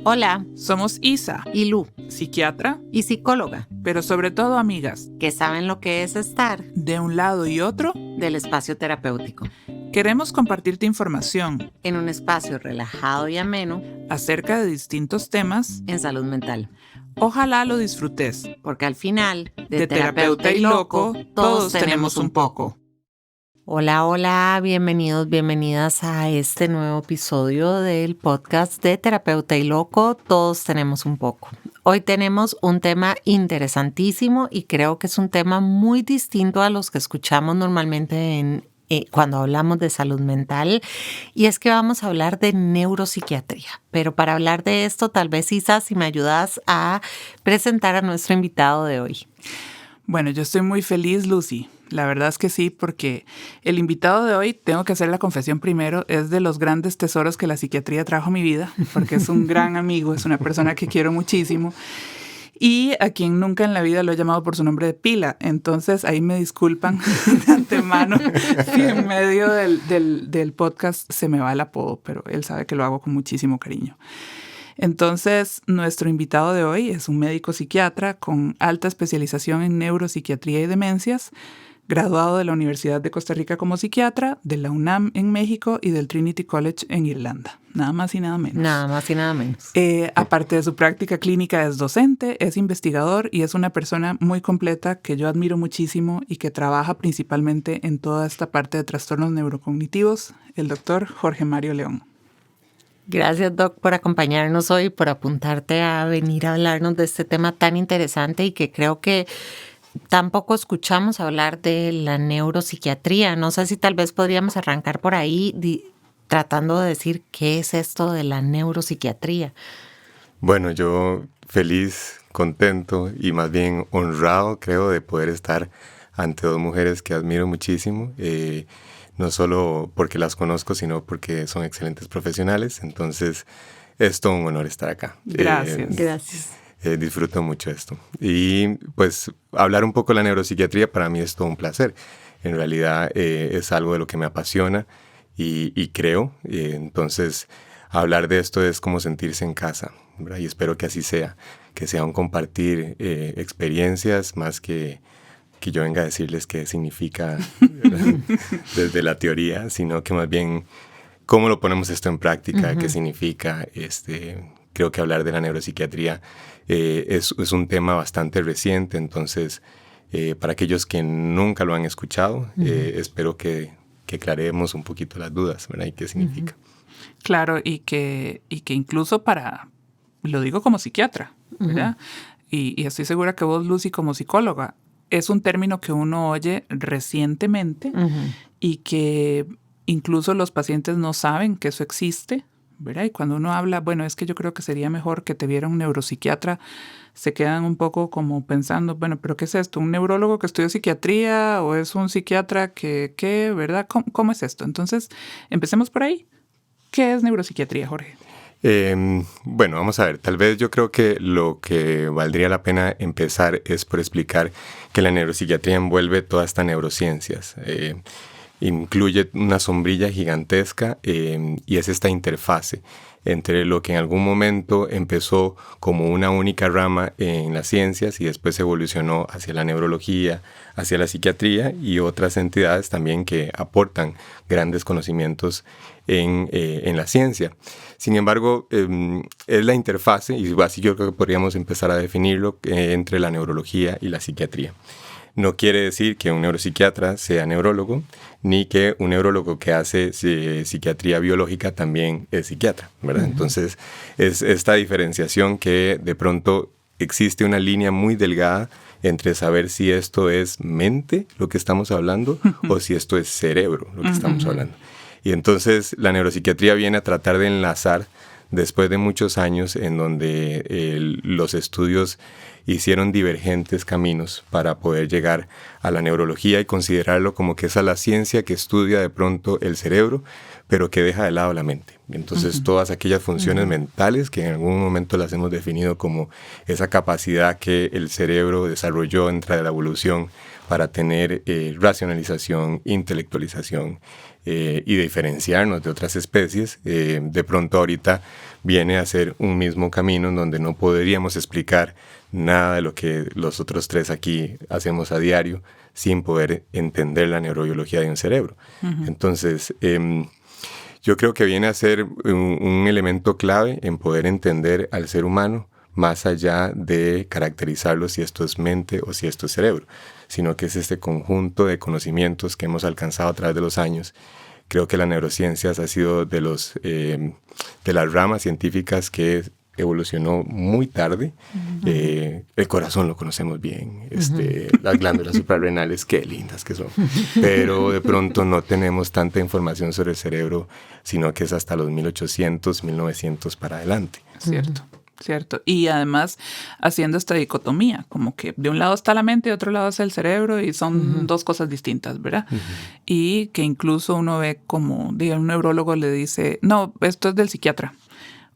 Hola, Somos Isa y Lu, psiquiatra, y psicóloga, pero sobre todo amigas, que saben lo que es estar de un lado y otro. del espacio terapéutico, Queremos compartirte información en un espacio relajado y ameno acerca de distintos temas. en salud mental. Ojalá lo disfrutes. Porque al final, De terapeuta y loco, todos tenemos un poco. Hola, hola, bienvenidos, bienvenidas a este nuevo episodio del podcast de Terapeuta y Loco, todos tenemos un poco. Hoy tenemos un tema interesantísimo y creo que es un tema muy distinto a los que escuchamos normalmente cuando hablamos de salud mental, y es que vamos a hablar de neuropsiquiatría. Pero para hablar de esto, tal vez, Isa, si me ayudas a presentar a nuestro invitado de hoy. Bueno, yo estoy muy feliz, Lucy. La verdad es que sí, porque el invitado de hoy, tengo que hacer la confesión primero, es de los grandes tesoros que la psiquiatría trajo a mi vida, porque es un gran amigo, es una persona que quiero muchísimo y a quien nunca en la vida lo he llamado por su nombre de pila. Entonces ahí me disculpan de antemano si en medio del podcast se me va el apodo, pero él sabe que lo hago con muchísimo cariño. Entonces, nuestro invitado de hoy es un médico psiquiatra con alta especialización en neuropsiquiatría y demencias, graduado de la Universidad de Costa Rica como psiquiatra, de la UNAM en México y del Trinity College en Irlanda. Nada más y nada menos. Nada más y nada menos. Aparte de su práctica clínica, es docente, es investigador y es una persona muy completa que yo admiro muchísimo y que trabaja principalmente en toda esta parte de trastornos neurocognitivos, el doctor Jorge Mario León. Gracias, Doc, por acompañarnos hoy, por apuntarte a venir a hablarnos de este tema tan interesante y que creo que tampoco escuchamos hablar de la neuropsiquiatría. No sé si tal vez podríamos arrancar por ahí tratando de decir qué es esto de la neuropsiquiatría. Bueno, yo feliz, contento y más bien honrado, creo, de poder estar ante dos mujeres que admiro muchísimo. No solo porque las conozco, sino porque son excelentes profesionales. Entonces, es todo un honor estar acá. Gracias. Gracias. Disfruto mucho esto. Y pues hablar un poco de la neuropsiquiatría para mí es todo un placer. En realidad es algo de lo que me apasiona y creo. Entonces, hablar de esto es como sentirse en casa, ¿verdad? Y espero que así sea. Que sea un compartir experiencias más que yo venga a decirles qué significa desde la teoría, sino que más bien cómo lo ponemos esto en práctica, qué significa. Creo que hablar de la neuropsiquiatría es un tema bastante reciente, entonces para aquellos que nunca lo han escuchado, espero que aclaremos un poquito las dudas, ¿verdad? ¿Y qué significa? Claro, y que incluso lo digo como psiquiatra, ¿verdad? Y estoy segura que vos, Lucy, como psicóloga, es un término que uno oye recientemente y que incluso los pacientes no saben que eso existe, ¿verdad? Y cuando uno habla, bueno, es que yo creo que sería mejor que te viera un neuropsiquiatra, se quedan un poco como pensando, bueno, ¿pero qué es esto? ¿Un neurólogo que estudia psiquiatría o es un psiquiatra que ¿verdad? ¿Cómo es esto? Entonces, empecemos por ahí. ¿Qué es neuropsiquiatría, Jorge? Bueno, vamos a ver, tal vez yo creo que lo que valdría la pena empezar es por explicar que la neuropsiquiatría envuelve todas estas neurociencias. Incluye una sombrilla gigantesca y es esta interfase entre lo que en algún momento empezó como una única rama en las ciencias y después evolucionó hacia la neurología, hacia la psiquiatría y otras entidades también que aportan grandes conocimientos en la ciencia. Sin embargo, es la interfase, y así yo creo que podríamos empezar a definirlo, entre la neurología y la psiquiatría. No quiere decir que un neuropsiquiatra sea neurólogo, ni que un neurólogo que hace psiquiatría biológica también es psiquiatra, ¿verdad? Entonces, es esta diferenciación que de pronto existe una línea muy delgada entre saber si esto es mente, lo que estamos hablando, o si esto es cerebro, lo que estamos hablando. Y entonces, la neuropsiquiatría viene a tratar de enlazar, después de muchos años en donde los estudios hicieron divergentes caminos para poder llegar a la neurología y considerarlo como que esa es la ciencia que estudia de pronto el cerebro, pero que deja de lado la mente. Entonces todas aquellas funciones mentales que en algún momento las hemos definido como esa capacidad que el cerebro desarrolló dentro de la evolución para tener racionalización, intelectualización y diferenciarnos de otras especies, de pronto ahorita viene a ser un mismo camino en donde no podríamos explicar nada de lo que los otros tres aquí hacemos a diario sin poder entender la neurobiología de un cerebro. Entonces, yo creo que viene a ser un elemento clave en poder entender al ser humano más allá de caracterizarlo si esto es mente o si esto es cerebro, sino que es este conjunto de conocimientos que hemos alcanzado a través de los años. Creo que las neurociencias ha sido de las ramas científicas que evolucionó muy tarde. El corazón lo conocemos bien, las glándulas suprarrenales, qué lindas que son, pero de pronto no tenemos tanta información sobre el cerebro, sino que es hasta los 1800, 1900 para adelante. Cierto. Y además haciendo esta dicotomía, como que de un lado está la mente y de otro lado es el cerebro y son dos cosas distintas, ¿verdad? Y que incluso uno ve como, diga, un neurólogo le dice, no, esto es del psiquiatra.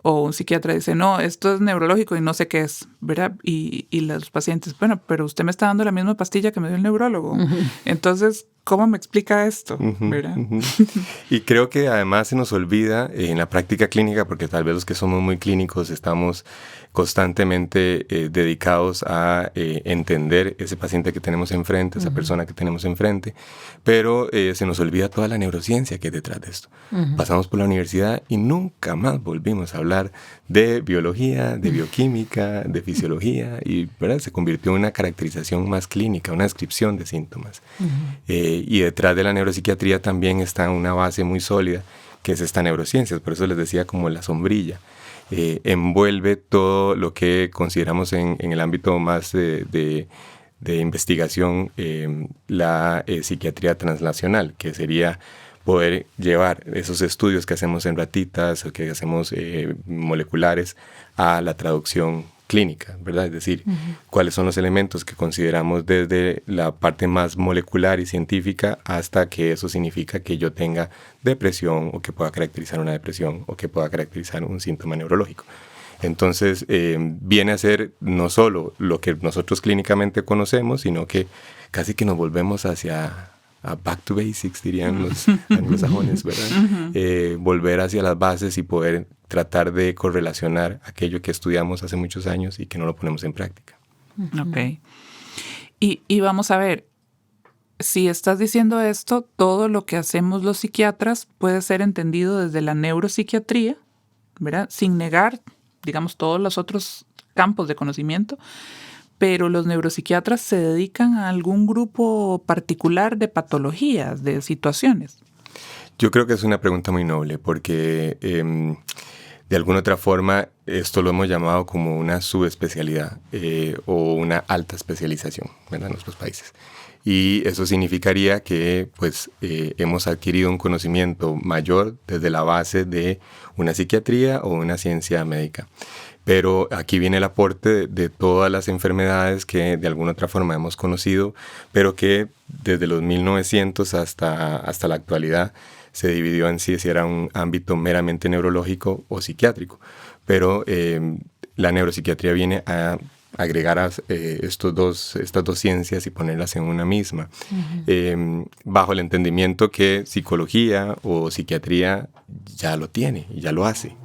O un psiquiatra dice, no, esto es neurológico y no sé qué es, ¿verdad? Y los pacientes, bueno, pero usted me está dando la misma pastilla que me dio el neurólogo. Entonces, ¿cómo me explica esto? ¿Verdad? Y creo que además se nos olvida en la práctica clínica, porque tal vez los que somos muy clínicos estamos constantemente dedicados a entender ese paciente que tenemos enfrente, esa persona que tenemos enfrente, pero se nos olvida toda la neurociencia que hay detrás de esto. Pasamos por la universidad y nunca más volvimos a hablar de biología, de bioquímica, de fisiología, y ¿verdad? Se convirtió en una caracterización más clínica, una descripción de síntomas. Y detrás de la neuropsiquiatría también está una base muy sólida, que es esta neurociencia, por eso les decía como la sombrilla. Envuelve todo lo que consideramos en el ámbito más de investigación la psiquiatría translacional, que sería poder llevar esos estudios que hacemos en ratitas o que hacemos moleculares a la traducción clínica, ¿verdad? Es decir, cuáles son los elementos que consideramos desde la parte más molecular y científica hasta que eso significa que yo tenga depresión o que pueda caracterizar una depresión o que pueda caracterizar un síntoma neurológico. Entonces, viene a ser no solo lo que nosotros clínicamente conocemos, sino que casi que nos volvemos hacia back to basics, dirían los anglosajones, ¿verdad? Volver hacia las bases y poder tratar de correlacionar aquello que estudiamos hace muchos años y que no lo ponemos en práctica. Ok. Y vamos a ver, si estás diciendo esto, todo lo que hacemos los psiquiatras puede ser entendido desde la neuropsiquiatría, ¿verdad? Sin negar, digamos, todos los otros campos de conocimiento, pero los neuropsiquiatras se dedican a algún grupo particular de patologías, de situaciones. Yo creo que es una pregunta muy noble porque de alguna otra forma esto lo hemos llamado como una subespecialidad o una alta especialización, ¿verdad? En nuestros países. Y eso significaría que pues, hemos adquirido un conocimiento mayor desde la base de una psiquiatría o una ciencia médica. Pero aquí viene el aporte de todas las enfermedades que de alguna otra forma hemos conocido, pero que desde los 1900 hasta la actualidad se dividió en si era un ámbito meramente neurológico o psiquiátrico. Pero la neuropsiquiatría viene a agregar estas dos ciencias y ponerlas en una misma, bajo el entendimiento que psicología o psiquiatría ya lo tiene y ya lo hace.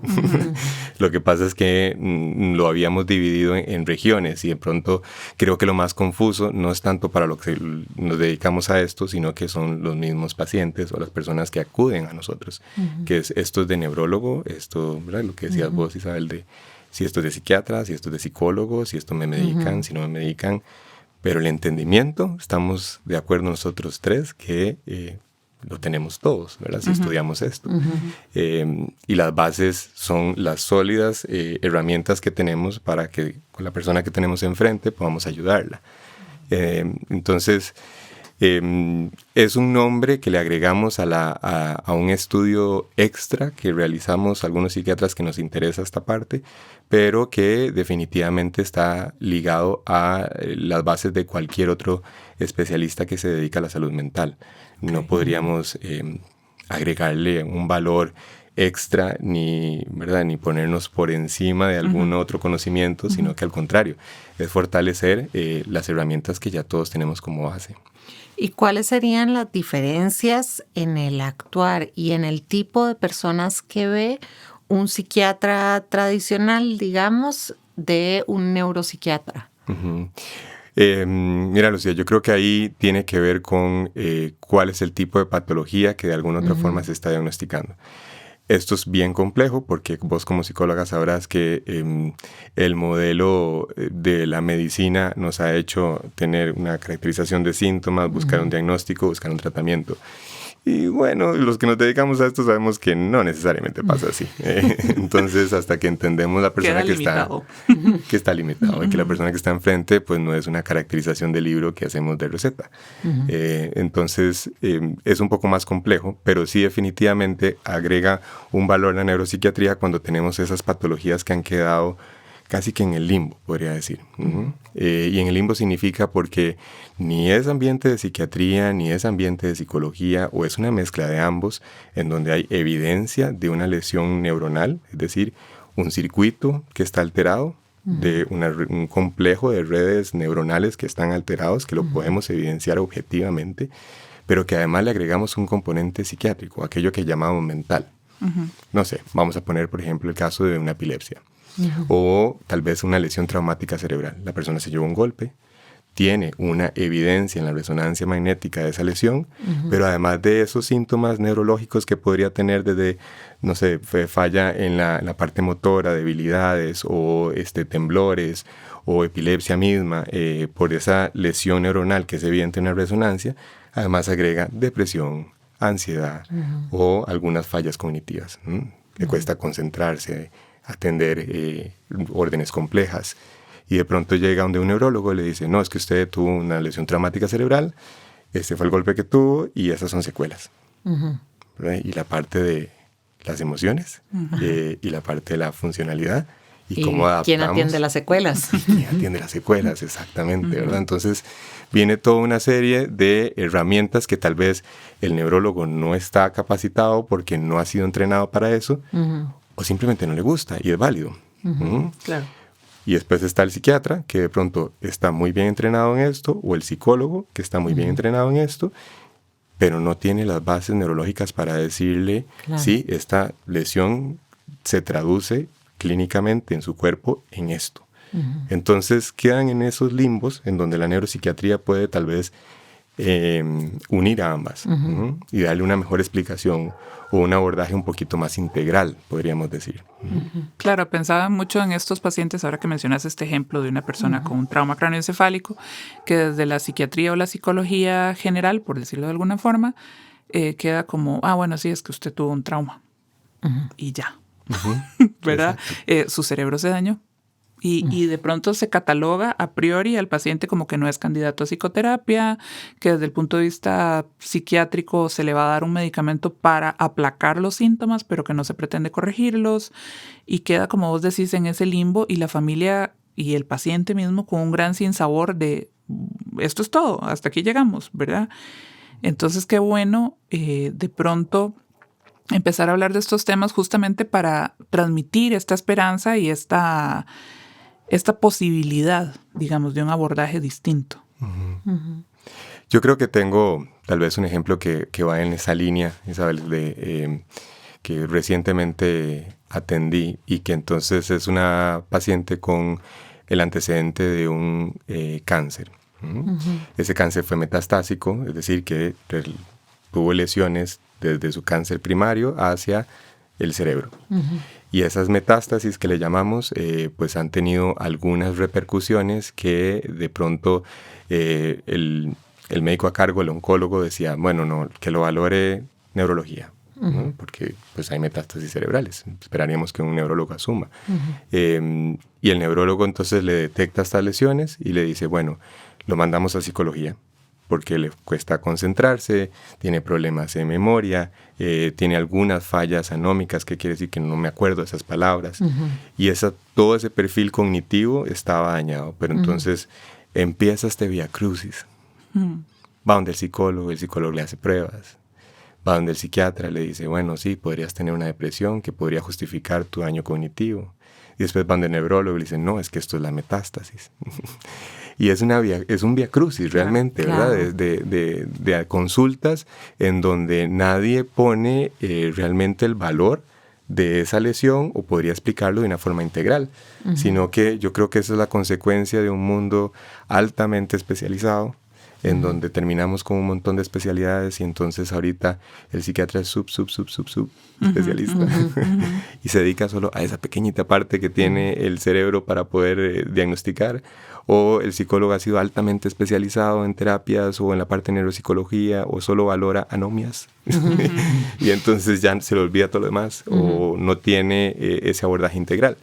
Lo que pasa es que lo habíamos dividido en regiones y de pronto creo que lo más confuso no es tanto para lo que nos dedicamos a esto, sino que son los mismos pacientes o las personas que acuden a nosotros, que esto es de neurólogo, esto, ¿verdad? Lo que decías vos, Isabel, de si esto es de psiquiatra, si esto es de psicólogo, si esto me medican, si no me medican. Pero el entendimiento, estamos de acuerdo nosotros tres que lo tenemos todos, ¿verdad? Si estudiamos esto. Y las bases son las sólidas herramientas que tenemos para que con la persona que tenemos enfrente podamos ayudarla. Entonces, es un nombre que le agregamos a un estudio extra que realizamos algunos psiquiatras que nos interesa esta parte, pero que definitivamente está ligado a las bases de cualquier otro especialista que se dedica a la salud mental. No podríamos agregarle un valor extra ¿verdad? Ni ponernos por encima de algún otro conocimiento, sino que al contrario, es fortalecer las herramientas que ya todos tenemos como base. ¿Y cuáles serían las diferencias en el actuar y en el tipo de personas que ve un psiquiatra tradicional, digamos, de un neuropsiquiatra? Uh-huh. Mira, Lucía, yo creo que ahí tiene que ver con cuál es el tipo de patología que de alguna otra forma se está diagnosticando. Esto es bien complejo porque vos como psicóloga sabrás que el modelo de la medicina nos ha hecho tener una caracterización de síntomas, buscar un diagnóstico, buscar un tratamiento. Y bueno, los que nos dedicamos a esto sabemos que no necesariamente pasa así. Entonces, hasta que entendemos la persona que está limitado y que la persona que está enfrente, pues no es una caracterización del libro que hacemos de receta. Entonces, es un poco más complejo, pero sí definitivamente agrega un valor a la neuropsiquiatría cuando tenemos esas patologías que han quedado casi que en el limbo, podría decir. Y en el limbo significa porque ni es ambiente de psiquiatría, ni es ambiente de psicología, o es una mezcla de ambos, en donde hay evidencia de una lesión neuronal, es decir, un circuito que está alterado, de un complejo de redes neuronales que están alterados, que lo podemos evidenciar objetivamente, pero que además le agregamos un componente psiquiátrico, aquello que llamamos mental. No sé, vamos a poner, por ejemplo, el caso de una epilepsia. O tal vez una lesión traumática cerebral. La persona se llevó un golpe, tiene una evidencia en la resonancia magnética de esa lesión, pero además de esos síntomas neurológicos que podría tener desde, no sé, falla en la parte motora, debilidades o temblores o epilepsia misma, por esa lesión neuronal que es evidente en la resonancia, además agrega depresión, ansiedad o algunas fallas cognitivas. Le cuesta concentrarse, atender órdenes complejas. Y de pronto llega donde un neurólogo y le dice, no, es que usted tuvo una lesión traumática cerebral, este fue el golpe que tuvo y esas son secuelas. Y la parte de las emociones y la parte de la funcionalidad y cómo adaptamos. ¿Quién atiende las secuelas? ¿Quién atiende las secuelas? Exactamente, ¿verdad? Entonces viene toda una serie de herramientas que tal vez el neurólogo no está capacitado porque no ha sido entrenado para eso, o simplemente no le gusta y es válido. Claro. Y después está el psiquiatra, que de pronto está muy bien entrenado en esto, o el psicólogo, que está muy bien entrenado en esto, pero no tiene las bases neurológicas para decirle, sí, esta lesión se traduce clínicamente en su cuerpo en esto. Entonces quedan en esos limbos en donde la neuropsiquiatría puede tal vez unir a ambas y darle una mejor explicación o un abordaje un poquito más integral, podríamos decir. Claro, pensaba mucho en estos pacientes, ahora que mencionas este ejemplo de una persona con un trauma cráneoencefálico, que desde la psiquiatría o la psicología general, por decirlo de alguna forma, queda como, bueno, sí, es que usted tuvo un trauma y ya, ¿verdad? Su cerebro se dañó. Y de pronto se cataloga a priori al paciente como que no es candidato a psicoterapia, que desde el punto de vista psiquiátrico se le va a dar un medicamento para aplacar los síntomas, pero que no se pretende corregirlos, y queda, como vos decís, en ese limbo, y la familia y el paciente mismo con un gran sinsabor de esto es todo, hasta aquí llegamos, ¿verdad? Entonces, qué bueno de pronto empezar a hablar de estos temas justamente para transmitir esta esperanza y esta posibilidad, digamos, de un abordaje distinto. Yo creo que tengo tal vez un ejemplo que va en esa línea, Isabel, que recientemente atendí y que entonces es una paciente con el antecedente de un cáncer. Ese cáncer fue metastásico, es decir, que tuvo lesiones desde su cáncer primario hacia el cerebro. Y esas metástasis que le llamamos, pues han tenido algunas repercusiones que de pronto el médico a cargo, el oncólogo, decía, bueno, no, que lo valore neurología, ¿no? Porque pues hay metástasis cerebrales, esperaríamos que un neurólogo asuma. Y el neurólogo entonces le detecta estas lesiones y le dice, bueno, lo mandamos a psicología, porque le cuesta concentrarse, tiene problemas de memoria, tiene algunas fallas anómicas, que quiere decir que no me acuerdo de esas palabras, y todo ese perfil cognitivo estaba dañado, pero entonces empieza este viacrucis. Va donde el psicólogo le hace pruebas, va donde el psiquiatra, le dice, bueno, sí, podrías tener una depresión que podría justificar tu daño cognitivo, y después va donde el neurólogo y le dice, no, es que esto es la metástasis. Y es un viacrucis realmente, claro. ¿Verdad? De consultas en donde nadie pone realmente el valor de esa lesión o podría explicarlo de una forma integral, sino que yo creo que esa es la consecuencia de un mundo altamente especializado, en donde terminamos con un montón de especialidades y entonces ahorita el psiquiatra es sub especialista y se dedica solo a esa pequeñita parte que tiene el cerebro para poder diagnosticar, o el psicólogo ha sido altamente especializado en terapias o en la parte de neuropsicología o solo valora anomias y entonces ya se le olvida todo lo demás o no tiene ese abordaje integral.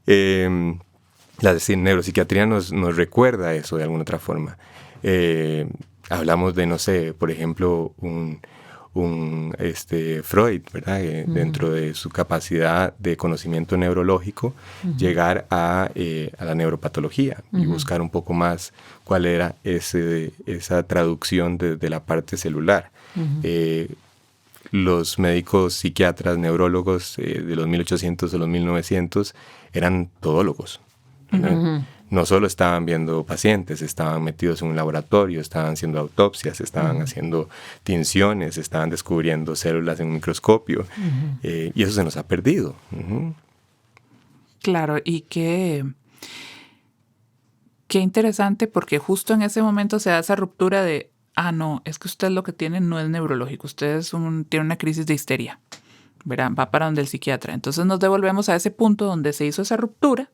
La neuropsiquiatría nos recuerda eso de alguna otra forma. Hablamos de, no sé, por ejemplo, un Freud, ¿verdad? Dentro de su capacidad de conocimiento neurológico, llegar a la neuropatología y buscar un poco más cuál era esa traducción de la parte celular. Los médicos psiquiatras, neurólogos de los 1800 a los 1900 eran todólogos. No solo estaban viendo pacientes, estaban metidos en un laboratorio, estaban haciendo autopsias, estaban haciendo tinciones, estaban descubriendo células en un microscopio. Y eso se nos ha perdido. Claro, y qué interesante, porque justo en ese momento se da esa ruptura de, no, es que usted lo que tiene no es neurológico, usted tiene una crisis de histeria, ¿verdad? Va para donde el psiquiatra. Entonces nos devolvemos a ese punto donde se hizo esa ruptura.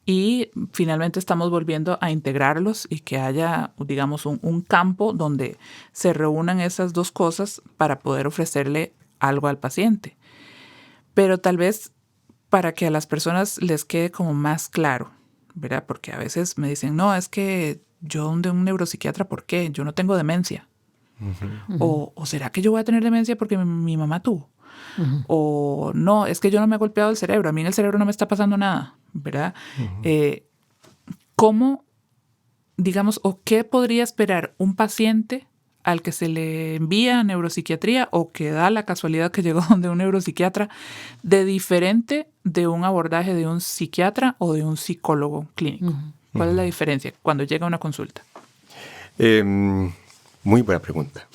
Y finalmente estamos volviendo a integrarlos y que haya, digamos, un campo donde se reúnan esas dos cosas para poder ofrecerle algo al paciente. Pero tal vez para que a las personas les quede como más claro, ¿verdad? Porque a veces me dicen, no, es que yo donde un neuropsiquiatra, ¿por qué? Yo no tengo demencia. O ¿será que yo voy a tener demencia porque mi mamá tuvo? O no, es que yo no me he golpeado el cerebro, a mí en el cerebro no me está pasando nada, ¿verdad? ¿Cómo, digamos, o qué podría esperar un paciente al que se le envía a neuropsiquiatría o que da la casualidad que llegó donde un neuropsiquiatra de diferente de un abordaje de un psiquiatra o de un psicólogo clínico? ¿Cuál es la diferencia cuando llega a una consulta? Muy buena pregunta.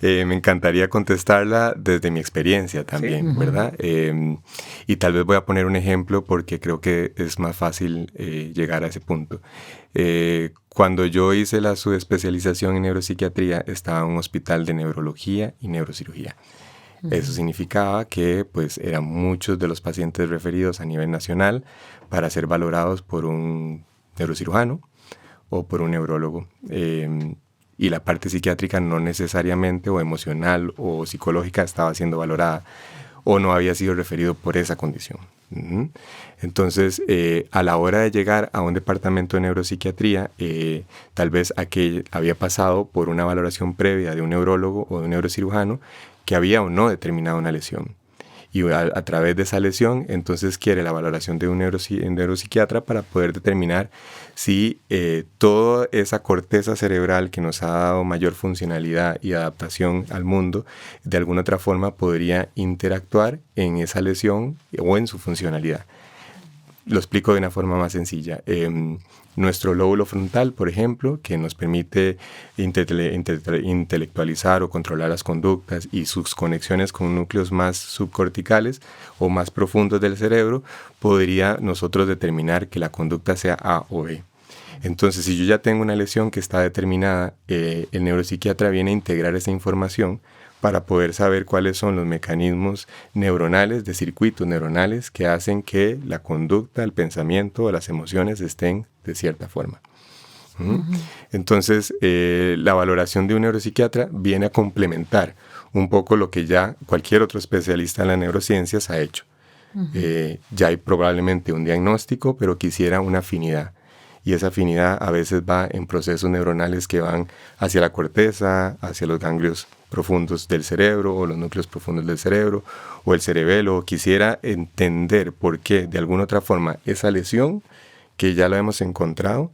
Me encantaría contestarla desde mi experiencia también, sí. ¿Verdad? Y tal vez voy a poner un ejemplo porque creo que es más fácil llegar a ese punto. Cuando yo hice la subespecialización en neuropsiquiatría, estaba en un hospital de neurología y neurocirugía. Eso significaba que pues, eran muchos de los pacientes referidos a nivel nacional para ser valorados por un neurocirujano o por un neurólogo. Y la parte psiquiátrica no necesariamente o emocional o psicológica estaba siendo valorada o no había sido referido por esa condición. Entonces, a la hora de llegar a un departamento de neuropsiquiatría, tal vez aquel había pasado por una valoración previa de un neurólogo o de un neurocirujano que había o no determinado una lesión. Y a través de esa lesión, entonces quiere la valoración de un neuropsiquiatra para poder determinar si toda esa corteza cerebral que nos ha dado mayor funcionalidad y adaptación al mundo, de alguna otra forma podría interactuar en esa lesión o en su funcionalidad. Lo explico de una forma más sencilla. Nuestro lóbulo frontal, por ejemplo, que nos permite intelectualizar o controlar las conductas y sus conexiones con núcleos más subcorticales o más profundos del cerebro, podría nosotros determinar que la conducta sea A o B. Entonces, si yo ya tengo una lesión que está determinada, el neuropsiquiatra viene a integrar esa información para poder saber cuáles son los mecanismos neuronales, de circuitos neuronales que hacen que la conducta, el pensamiento o las emociones estén de cierta forma. Entonces, la valoración de un neuropsiquiatra viene a complementar un poco lo que ya cualquier otro especialista en las neurociencias ha hecho. Ya hay probablemente un diagnóstico, pero quisiera una afinidad. Y esa afinidad a veces va en procesos neuronales que van hacia la corteza, hacia los ganglios profundos del cerebro o los núcleos profundos del cerebro o el cerebelo. Quisiera entender por qué de alguna otra forma esa lesión que ya la hemos encontrado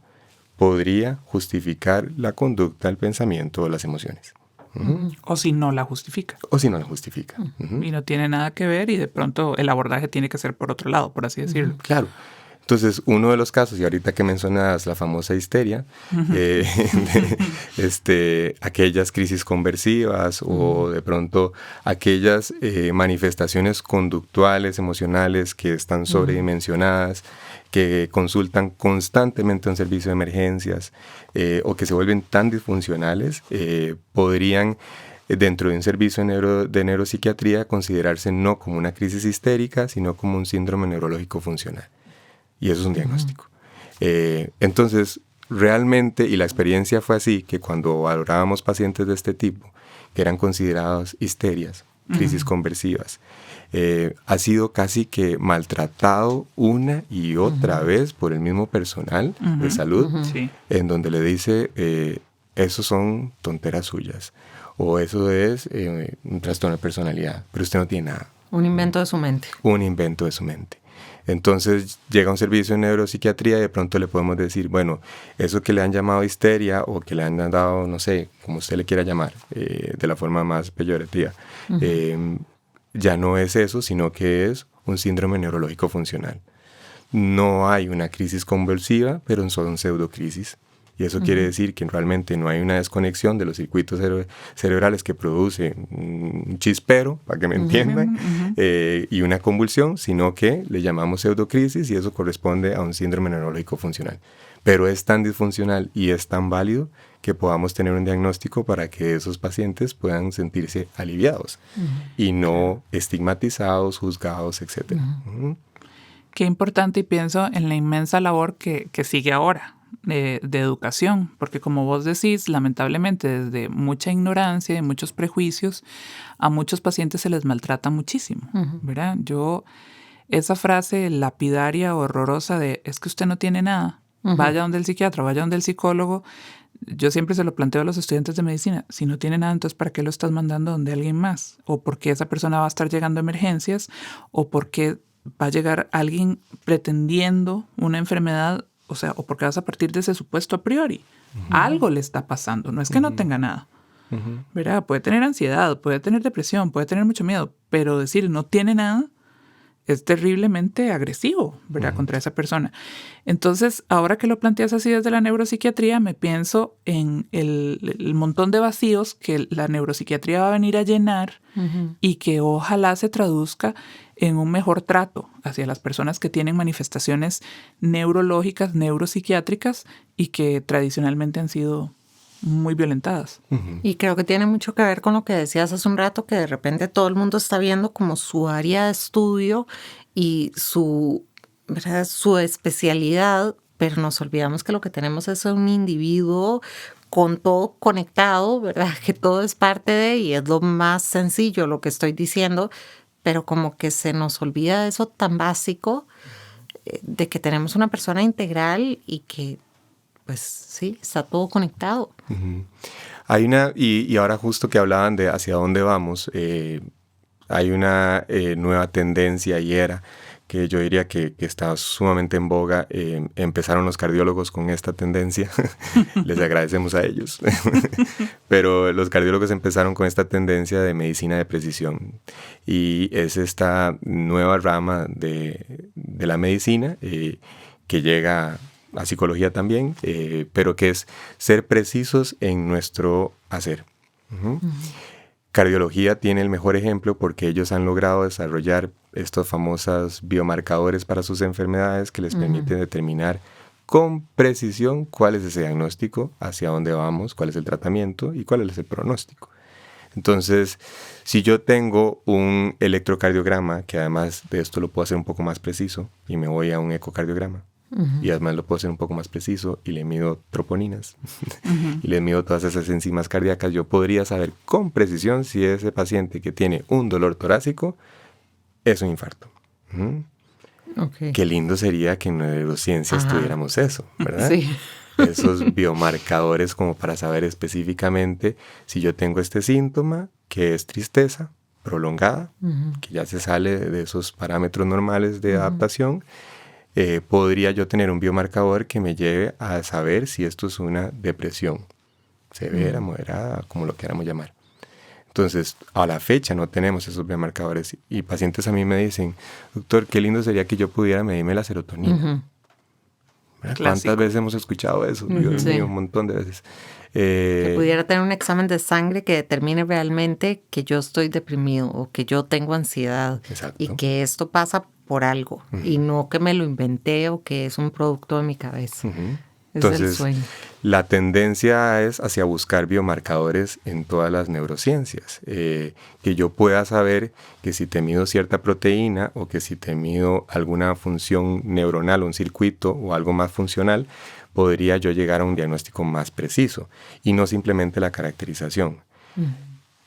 podría justificar la conducta, el pensamiento o las emociones. O si no la justifica. O si no la justifica. Y no tiene nada que ver y de pronto el abordaje tiene que ser por otro lado, por así decirlo. Claro. Entonces, uno de los casos, y ahorita que mencionas la famosa histeria, aquellas crisis conversivas o de pronto aquellas manifestaciones conductuales, emocionales que están sobredimensionadas, que consultan constantemente un servicio de emergencias o que se vuelven tan disfuncionales, podrían dentro de un servicio de neuropsiquiatría considerarse no como una crisis histérica, sino como un síndrome neurológico funcional. Y eso es un diagnóstico. Entonces, realmente, y la experiencia fue así, que cuando valorábamos pacientes de este tipo, que eran considerados histerias, crisis conversivas, ha sido casi que maltratado una y otra vez por el mismo personal de salud, en donde le dice, eso son tonteras suyas, o eso es un trastorno de personalidad, pero usted no tiene nada. Un invento de su mente. Un invento de su mente. Entonces llega a un servicio de neuropsiquiatría y de pronto le podemos decir, bueno, eso que le han llamado histeria o que le han dado, no sé, como usted le quiera llamar, de la forma más peyorativa, ya no es eso, sino que es un síndrome neurológico funcional. No hay una crisis convulsiva, pero son pseudocrisis. Y eso quiere decir que realmente no hay una desconexión de los circuitos cerebrales que produce un chispero, para que me entiendan, y una convulsión, sino que le llamamos pseudocrisis y eso corresponde a un síndrome neurológico funcional. Pero es tan disfuncional y es tan válido que podamos tener un diagnóstico para que esos pacientes puedan sentirse aliviados y no estigmatizados, juzgados, etc. Qué importante, y pienso en la inmensa labor que sigue ahora. De educación, porque como vos decís, lamentablemente desde mucha ignorancia y muchos prejuicios, a muchos pacientes se les maltrata muchísimo, ¿verdad? Esa frase lapidaria, horrorosa de es que usted no tiene nada, vaya donde el psiquiatra, vaya donde el psicólogo, yo siempre se lo planteo a los estudiantes de medicina, si no tiene nada, entonces ¿para qué lo estás mandando donde alguien más? ¿O por qué esa persona va a estar llegando a emergencias? ¿O por qué va a llegar alguien pretendiendo una enfermedad? O sea, o porque vas a partir de ese supuesto a priori. Algo le está pasando. No es que no tenga nada. ¿Verdad? Puede tener ansiedad, puede tener depresión, puede tener mucho miedo, pero decir no tiene nada es terriblemente agresivo, ¿verdad? Contra esa persona. Entonces, ahora que lo planteas así desde la neuropsiquiatría, me pienso en el montón de vacíos que la neuropsiquiatría va a venir a llenar y que ojalá se traduzca en un mejor trato hacia las personas que tienen manifestaciones neurológicas, neuropsiquiátricas y que tradicionalmente han sido muy violentadas. Y creo que tiene mucho que ver con lo que decías hace un rato, que de repente todo el mundo está viendo como su área de estudio y su especialidad, pero nos olvidamos que lo que tenemos es un individuo con todo conectado, ¿verdad? Que todo es parte de, y es lo más sencillo lo que estoy diciendo, pero como que se nos olvida eso tan básico de que tenemos una persona integral y que pues sí, está todo conectado. Hay y ahora justo que hablaban de hacia dónde vamos, hay una nueva tendencia y era que yo diría que está sumamente en boga. Empezaron los cardiólogos con esta tendencia, les agradecemos a ellos, pero los cardiólogos empezaron con esta tendencia de medicina de precisión y es esta nueva rama de la medicina que llega a psicología también, pero que es ser precisos en nuestro hacer. Cardiología tiene el mejor ejemplo porque ellos han logrado desarrollar estos famosos biomarcadores para sus enfermedades que les permiten determinar con precisión cuál es ese diagnóstico, hacia dónde vamos, cuál es el tratamiento y cuál es el pronóstico. Entonces, si yo tengo un electrocardiograma, que además de esto lo puedo hacer un poco más preciso, y me voy a un ecocardiograma, y además lo puedo hacer un poco más preciso y le mido troponinas y le mido todas esas enzimas cardíacas, yo podría saber con precisión si ese paciente que tiene un dolor torácico es un infarto. Qué lindo sería que en neurociencias tuviéramos eso, ¿verdad? Sí. Esos biomarcadores como para saber específicamente si yo tengo este síntoma, que es tristeza prolongada, que ya se sale de esos parámetros normales de adaptación. Podría yo tener un biomarcador que me lleve a saber si esto es una depresión severa, moderada, como lo queramos llamar. Entonces, a la fecha no tenemos esos biomarcadores y pacientes a mí me dicen, doctor, qué lindo sería que yo pudiera medirme la serotonina. ¿Cuántas veces hemos escuchado eso? Dios mío, un montón de veces. Que pudiera tener un examen de sangre que determine realmente que yo estoy deprimido o que yo tengo ansiedad. Exacto. Y que esto pasa por algo y no que me lo inventé o que es un producto de mi cabeza. Entonces, es el sueño. La tendencia es hacia buscar biomarcadores en todas las neurociencias. Que yo pueda saber que si te mido cierta proteína o que si te mido alguna función neuronal, un circuito o algo más funcional, podría yo llegar a un diagnóstico más preciso y no simplemente la caracterización.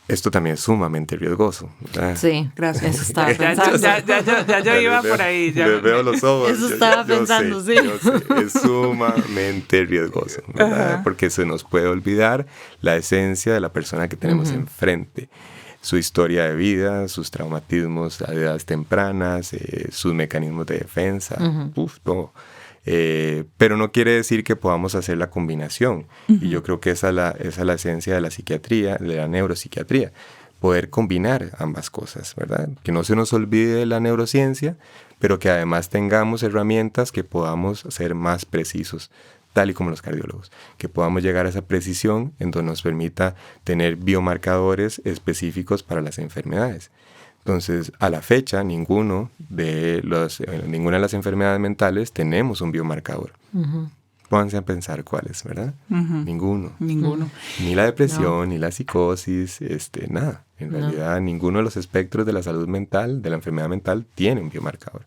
Esto también es sumamente riesgoso, ¿verdad? Sí, gracias. Eso estaba pensando. Ya yo iba por ahí. Les veo los ojos. Eso estaba pensando, sí. Yo sé, es sumamente riesgoso, ¿verdad? Porque se nos puede olvidar la esencia de la persona que tenemos enfrente. Su historia de vida, sus traumatismos a edades tempranas, sus mecanismos de defensa, todo. Pero no quiere decir que podamos hacer la combinación. Y yo creo que esa es la esencia de la psiquiatría, de la neuropsiquiatría. Poder combinar ambas cosas, ¿verdad? Que no se nos olvide la neurociencia, pero que además tengamos herramientas que podamos ser más precisos, tal y como los cardiólogos. Que podamos llegar a esa precisión en donde nos permita tener biomarcadores específicos para las enfermedades. Entonces, a la fecha, ninguna de las enfermedades mentales tenemos un biomarcador. Pónganse a pensar cuáles, ¿verdad? Ninguno. Ni la depresión, ni la psicosis, nada. En realidad, ninguno de los espectros de la salud mental, de la enfermedad mental, tiene un biomarcador.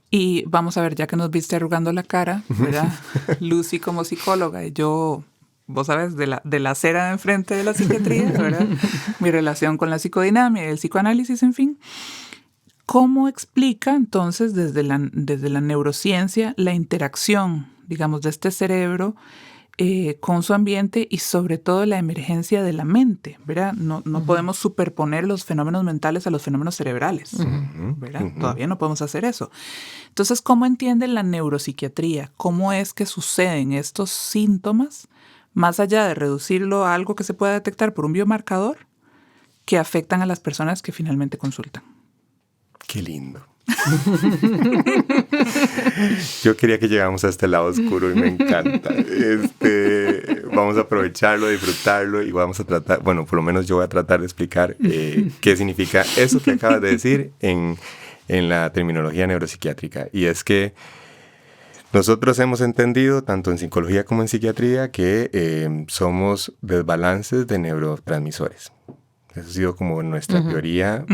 Y vamos a ver, ya que nos viste arrugando la cara, ¿verdad? Lucy como psicóloga y yo... Vos sabes, de la acera de enfrente de la psiquiatría, ¿verdad? Mi relación con la psicodinamia y el psicoanálisis, en fin. ¿Cómo explica entonces desde la neurociencia la interacción, digamos, de este cerebro con su ambiente y sobre todo la emergencia de la mente, ¿verdad? No podemos superponer los fenómenos mentales a los fenómenos cerebrales, ¿verdad? Todavía no podemos hacer eso. Entonces, ¿cómo entiende la neuropsiquiatría? ¿Cómo es que suceden estos síntomas? Más allá de reducirlo a algo que se pueda detectar por un biomarcador, que afectan a las personas que finalmente consultan. ¡Qué lindo! Yo quería que llegáramos a este lado oscuro y me encanta. Vamos a aprovecharlo, disfrutarlo y vamos a tratar, bueno, por lo menos yo voy a tratar de explicar qué significa eso que acabas de decir en la terminología neuropsiquiátrica. Y es que nosotros hemos entendido, tanto en psicología como en psiquiatría, que somos desbalances de neurotransmisores. Eso ha sido como nuestra teoría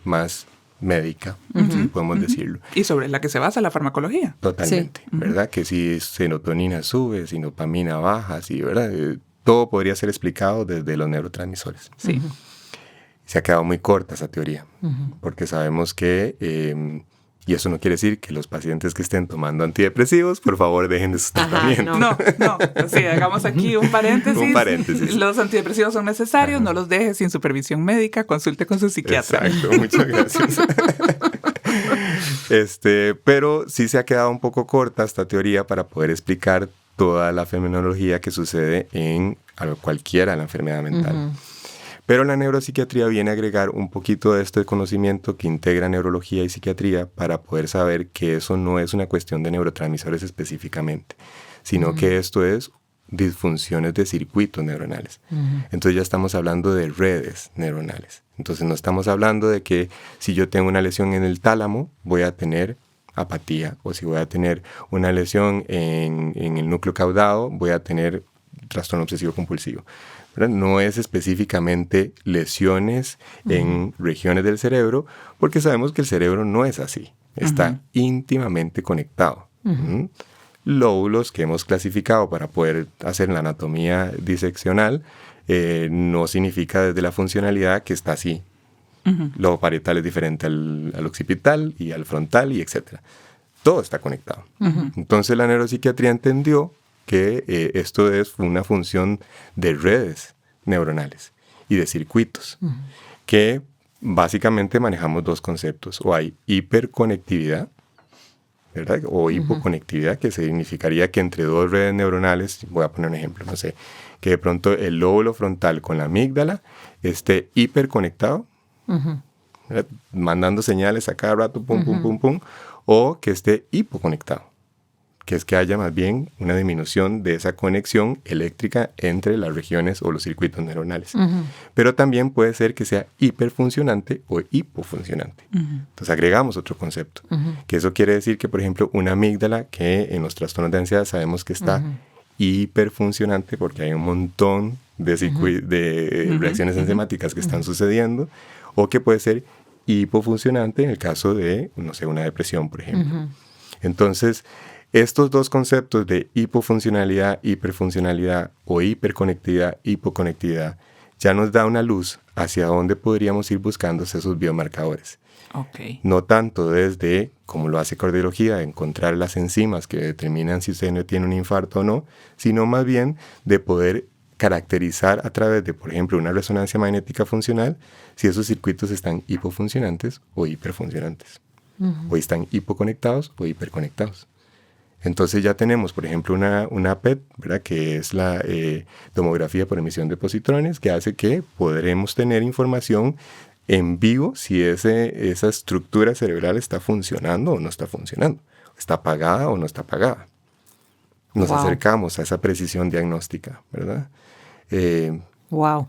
más médica, si podemos decirlo. Y sobre la que se basa la farmacología. Totalmente, ¿verdad? Que si serotonina sube, si dopamina baja, si, ¿verdad? Todo podría ser explicado desde los neurotransmisores. Sí. Se ha quedado muy corta esa teoría, porque sabemos que... y eso no quiere decir que los pacientes que estén tomando antidepresivos, por favor, dejen de su tratamiento. No. Sí, hagamos aquí un paréntesis. Los antidepresivos son necesarios, no los deje sin supervisión médica, consulte con su psiquiatra. Exacto, muchas gracias. Pero sí se ha quedado un poco corta esta teoría para poder explicar toda la fenomenología que sucede en cualquiera de la enfermedad mental. Pero la neuropsiquiatría viene a agregar un poquito de este conocimiento que integra neurología y psiquiatría para poder saber que eso no es una cuestión de neurotransmisores específicamente, sino que esto es disfunciones de circuitos neuronales. Entonces ya estamos hablando de redes neuronales. Entonces no estamos hablando de que si yo tengo una lesión en el tálamo, voy a tener apatía, o si voy a tener una lesión en el núcleo caudado, voy a tener trastorno obsesivo compulsivo. ¿Verdad? No es específicamente lesiones en regiones del cerebro, porque sabemos que el cerebro no es así, está íntimamente conectado. Lóbulos que hemos clasificado para poder hacer la anatomía diseccional no significa desde la funcionalidad que está así. Lobo parietal es diferente al occipital y al frontal y etc. Todo está conectado. Entonces la neuropsiquiatría entendió que esto es una función de redes neuronales y de circuitos, que básicamente manejamos dos conceptos. O hay hiperconectividad, ¿verdad? O hipoconectividad, que significaría que entre dos redes neuronales, voy a poner un ejemplo, no sé, que de pronto el lóbulo frontal con la amígdala esté hiperconectado, mandando señales a cada rato, pum, pum, pum, pum, o que esté hipoconectado, que es que haya más bien una disminución de esa conexión eléctrica entre las regiones o los circuitos neuronales. Pero también puede ser que sea hiperfuncionante o hipofuncionante. Entonces agregamos otro concepto, que eso quiere decir que, por ejemplo, una amígdala que en los trastornos de ansiedad sabemos que está hiperfuncionante porque hay un montón de reacciones enzimáticas que están sucediendo, o que puede ser hipofuncionante en el caso de, no sé, una depresión, por ejemplo. Entonces, estos dos conceptos de hipofuncionalidad, hiperfuncionalidad o hiperconectividad, hipoconectividad, ya nos da una luz hacia dónde podríamos ir buscando esos biomarcadores. Okay. No tanto desde, como lo hace cardiología, encontrar las enzimas que determinan si usted no tiene un infarto o no, sino más bien de poder caracterizar a través de, por ejemplo, una resonancia magnética funcional, si esos circuitos están hipofuncionantes o hiperfuncionantes, o están hipoconectados o hiperconectados. Entonces ya tenemos, por ejemplo, una PET, ¿verdad?, que es la tomografía por emisión de positrones, que hace que podremos tener información en vivo si esa estructura cerebral está funcionando o no está funcionando, está apagada o no está apagada. Nos acercamos a esa precisión diagnóstica, ¿verdad? Wow.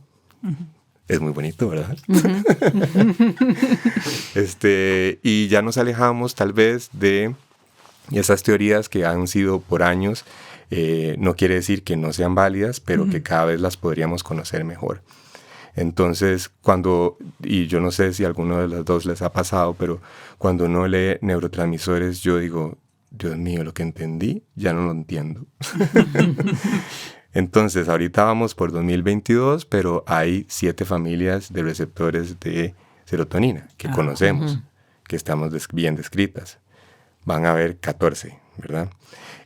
Es muy bonito, ¿verdad? Y ya nos alejamos tal vez de esas teorías que han sido por años. No quiere decir que no sean válidas, pero que cada vez las podríamos conocer mejor. Entonces, y yo no sé si a alguno de los dos les ha pasado, pero cuando uno lee neurotransmisores, yo digo, Dios mío, lo que entendí, ya no lo entiendo. Entonces, ahorita vamos por 2022, pero hay 7 familias de receptores de serotonina que conocemos, que estamos bien descritas. Van a haber 14, ¿verdad?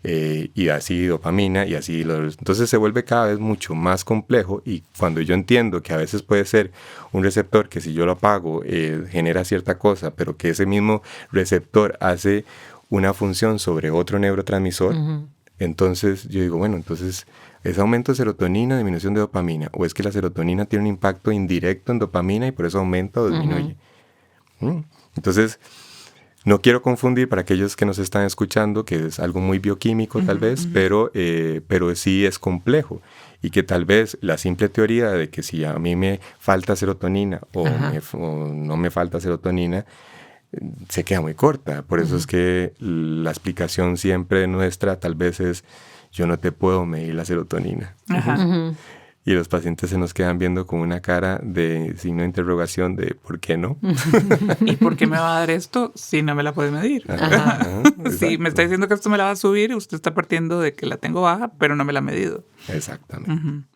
Y así dopamina y así. Entonces se vuelve cada vez mucho más complejo, y cuando yo entiendo que a veces puede ser un receptor que si yo lo apago genera cierta cosa, pero que ese mismo receptor hace una función sobre otro neurotransmisor, entonces yo digo, bueno, entonces ¿es aumento de serotonina, disminución de dopamina? ¿O es que la serotonina tiene un impacto indirecto en dopamina y por eso aumenta o disminuye? Entonces, no quiero confundir para aquellos que nos están escuchando, que es algo muy bioquímico tal vez, pero sí es complejo. Y que tal vez la simple teoría de que si a mí me falta serotonina o no me falta serotonina, se queda muy corta. Por eso es que la explicación siempre nuestra tal vez es: yo no te puedo medir la serotonina. Y los pacientes se nos quedan viendo con una cara de signo de interrogación de ¿por qué no? ¿Y por qué me va a dar esto si no me la puede medir? Si me está diciendo que esto me la va a subir, usted está partiendo de que la tengo baja, pero no me la ha medido. Exactamente.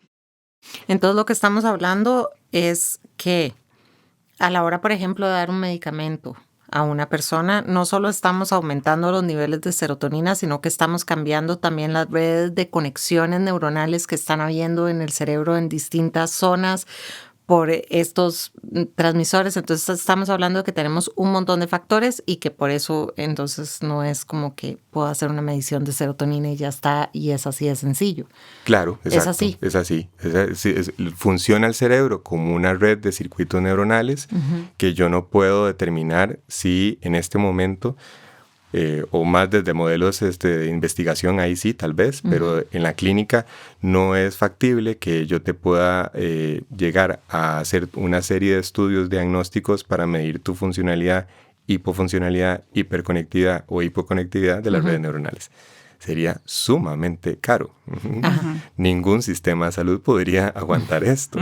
Entonces lo que estamos hablando es que a la hora, por ejemplo, de dar un medicamento a una persona, no solo estamos aumentando los niveles de serotonina, sino que estamos cambiando también las redes de conexiones neuronales que están habiendo en el cerebro en distintas zonas por estos transmisores. Entonces estamos hablando de que tenemos un montón de factores y que por eso entonces no es como que puedo hacer una medición de serotonina y ya está, y es así de sencillo. Claro, exacto. Es así. Es así. Funciona el cerebro como una red de circuitos neuronales que yo no puedo determinar si en este momento, o más desde modelos de investigación, ahí sí, tal vez, pero en la clínica no es factible que yo te pueda llegar a hacer una serie de estudios diagnósticos para medir tu funcionalidad, hipofuncionalidad, hiperconectividad o hipoconectividad de las redes neuronales. Sería sumamente caro. Ningún sistema de salud podría aguantar esto.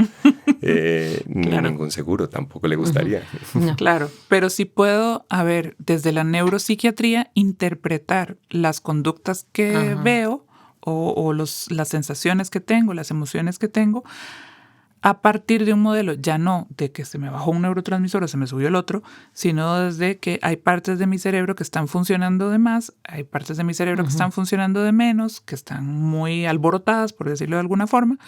Ni ningún seguro tampoco le gustaría. No. Claro, pero sí puedo, desde la neuropsiquiatría, interpretar las conductas que veo o las sensaciones que tengo, las emociones que tengo, a partir de un modelo, ya no de que se me bajó un neurotransmisor o se me subió el otro, sino desde que hay partes de mi cerebro que están funcionando de más, hay partes de mi cerebro que están funcionando de menos, que están muy alborotadas, por decirlo de alguna forma,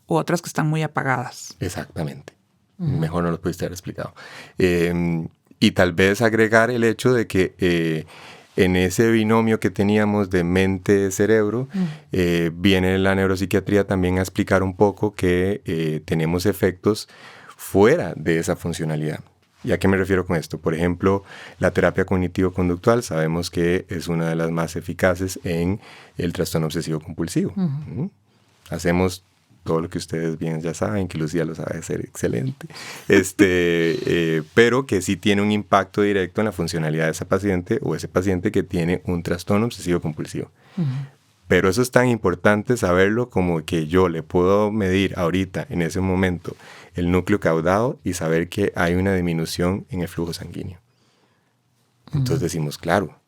u otras que están muy apagadas. Exactamente. Mejor no lo pudiste haber explicado. Y tal vez agregar el hecho de que en ese binomio que teníamos de mente-cerebro, viene la neuropsiquiatría también a explicar un poco que tenemos efectos fuera de esa funcionalidad. ¿Y a qué me refiero con esto? Por ejemplo, la terapia cognitivo-conductual sabemos que es una de las más eficaces en el trastorno obsesivo-compulsivo. Hacemos todo lo que ustedes bien ya saben, que Lucía lo sabe hacer excelente, pero que sí tiene un impacto directo en la funcionalidad de esa paciente o ese paciente que tiene un trastorno obsesivo-compulsivo. Pero eso es tan importante saberlo como que yo le puedo medir ahorita, en ese momento, el núcleo caudado y saber que hay una disminución en el flujo sanguíneo. Entonces decimos, claro,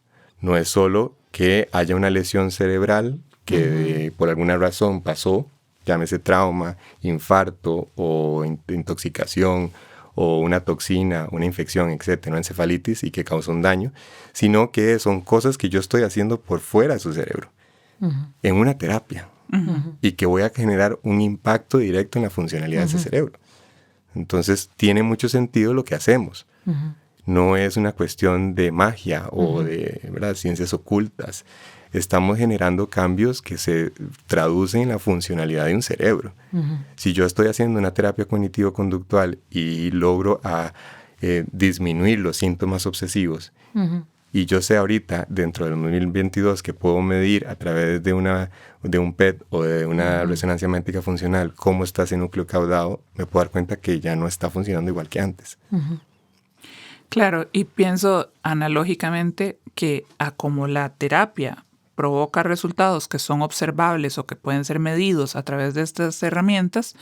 no es solo que haya una lesión cerebral que por alguna razón pasó, llámese trauma, infarto o intoxicación o una toxina, una infección, etcétera, una encefalitis y que causa un daño, sino que son cosas que yo estoy haciendo por fuera de su cerebro, en una terapia, y que voy a generar un impacto directo en la funcionalidad de ese cerebro. Entonces tiene mucho sentido lo que hacemos. No es una cuestión de magia o de, ¿verdad?, ciencias ocultas. Estamos generando cambios que se traducen en la funcionalidad de un cerebro. Si yo estoy haciendo una terapia cognitivo-conductual y logro disminuir los síntomas obsesivos, y yo sé ahorita, dentro del 2022, que puedo medir a través de un PET o de una resonancia magnética funcional cómo está ese núcleo caudado, me puedo dar cuenta que ya no está funcionando igual que antes. Claro, y pienso analógicamente que como la terapia provoca resultados que son observables o que pueden ser medidos a través de estas herramientas,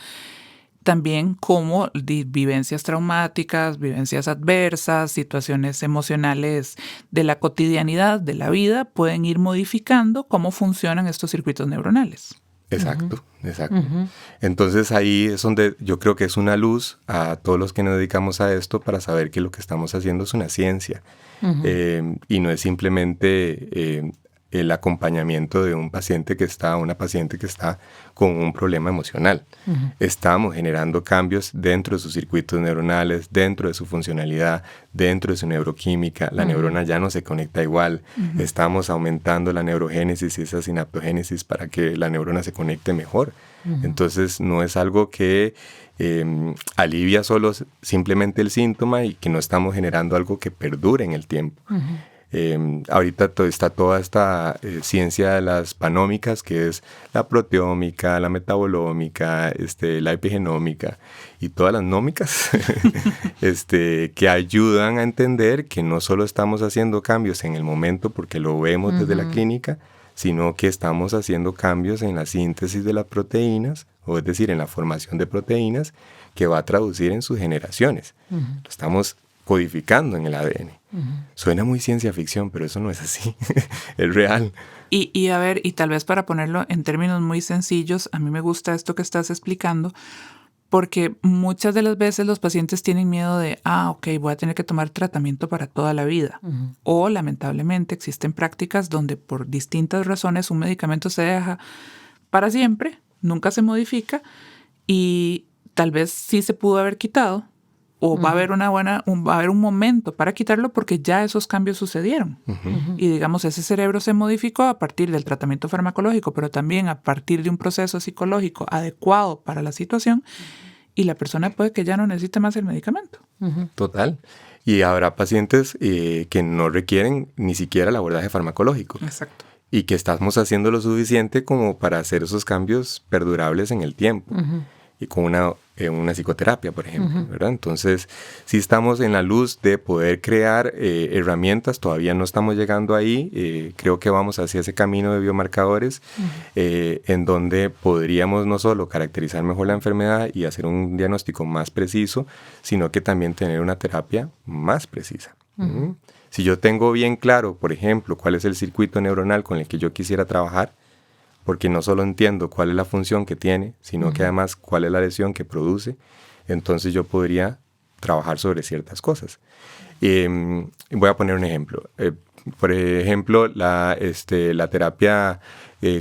también como vivencias traumáticas, vivencias adversas, situaciones emocionales de la cotidianidad, de la vida, pueden ir modificando cómo funcionan estos circuitos neuronales. Exacto, exacto. Entonces ahí es donde yo creo que es una luz a todos los que nos dedicamos a esto para saber que lo que estamos haciendo es una ciencia y no es simplemente el acompañamiento de una paciente que está con un problema emocional. Estamos generando cambios dentro de sus circuitos neuronales, dentro de su funcionalidad, dentro de su neuroquímica. La neurona ya no se conecta igual. Estamos aumentando la neurogénesis y esa sinaptogénesis para que la neurona se conecte mejor. Entonces no es algo que alivia solo simplemente el síntoma y que no estamos generando algo que perdure en el tiempo. Ahorita está toda esta ciencia de las panómicas, que es la proteómica, la metabolómica, la epigenómica y todas las nómicas que ayudan a entender que no solo estamos haciendo cambios en el momento porque lo vemos desde la clínica, sino que estamos haciendo cambios en la síntesis de las proteínas, o es decir, en la formación de proteínas que va a traducir en sus generaciones. Lo estamos codificando en el ADN. Suena muy ciencia ficción, pero eso no es así. Es real. Y a ver, y tal vez para ponerlo en términos muy sencillos, a mí me gusta esto que estás explicando, porque muchas de las veces los pacientes tienen miedo de, voy a tener que tomar tratamiento para toda la vida. O lamentablemente existen prácticas donde por distintas razones un medicamento se deja para siempre, nunca se modifica y tal vez sí se pudo haber quitado, o va a haber va a haber un momento para quitarlo porque ya esos cambios sucedieron. Y digamos, ese cerebro se modificó a partir del tratamiento farmacológico, pero también a partir de un proceso psicológico adecuado para la situación, y la persona puede que ya no necesite más el medicamento. Total. Y habrá pacientes que no requieren ni siquiera el abordaje farmacológico. Exacto. Y que estamos haciendo lo suficiente como para hacer esos cambios perdurables en el tiempo. Y con una psicoterapia, por ejemplo, ¿verdad? Entonces, sí estamos en la luz de poder crear herramientas, todavía no estamos llegando ahí, creo que vamos hacia ese camino de biomarcadores, en donde podríamos no solo caracterizar mejor la enfermedad y hacer un diagnóstico más preciso, sino que también tener una terapia más precisa. Si yo tengo bien claro, por ejemplo, cuál es el circuito neuronal con el que yo quisiera trabajar, porque no solo entiendo cuál es la función que tiene, sino que además cuál es la lesión que produce, entonces yo podría trabajar sobre ciertas cosas. Voy a poner un ejemplo. Por ejemplo, la terapia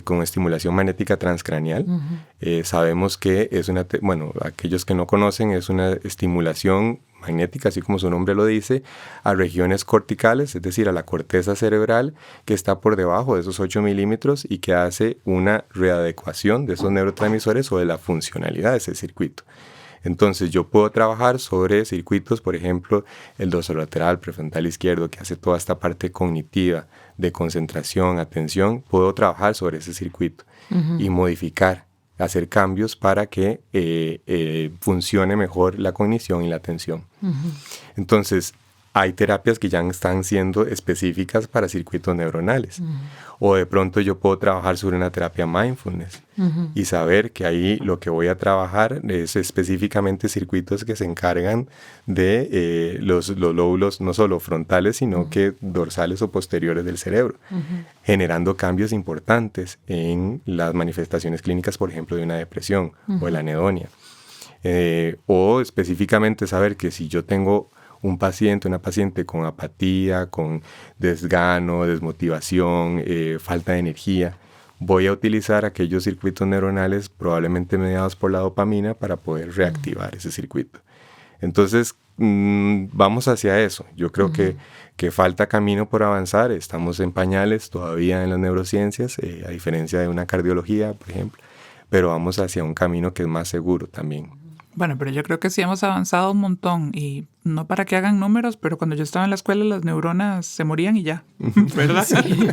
con estimulación magnética transcranial, sabemos que es aquellos que no conocen, es una estimulación magnética, así como su nombre lo dice, a regiones corticales, es decir, a la corteza cerebral que está por debajo de esos 8 milímetros y que hace una readecuación de esos neurotransmisores o de la funcionalidad de ese circuito. Entonces yo puedo trabajar sobre circuitos, por ejemplo, el dorsolateral prefrontal izquierdo, que hace toda esta parte cognitiva de concentración, atención. Puedo trabajar sobre ese circuito y modificar, hacer cambios para que funcione mejor la cognición y la atención. Entonces, hay terapias que ya están siendo específicas para circuitos neuronales. O de pronto yo puedo trabajar sobre una terapia mindfulness y saber que ahí lo que voy a trabajar es específicamente circuitos que se encargan de los lóbulos no solo frontales, sino que dorsales o posteriores del cerebro, generando cambios importantes en las manifestaciones clínicas, por ejemplo, de una depresión o de la anedonia. O específicamente saber que si yo tengo una paciente con apatía, con desgano, desmotivación, falta de energía, voy a utilizar aquellos circuitos neuronales probablemente mediados por la dopamina para poder reactivar ese circuito. Entonces, vamos hacia eso. Yo creo que falta camino por avanzar. Estamos en pañales todavía en las neurociencias, a diferencia de una cardiología, por ejemplo, pero vamos hacia un camino que es más seguro también. Bueno, pero yo creo que sí hemos avanzado un montón y no para que hagan números, pero cuando yo estaba en la escuela las neuronas se morían y ya, ¿verdad? Sí.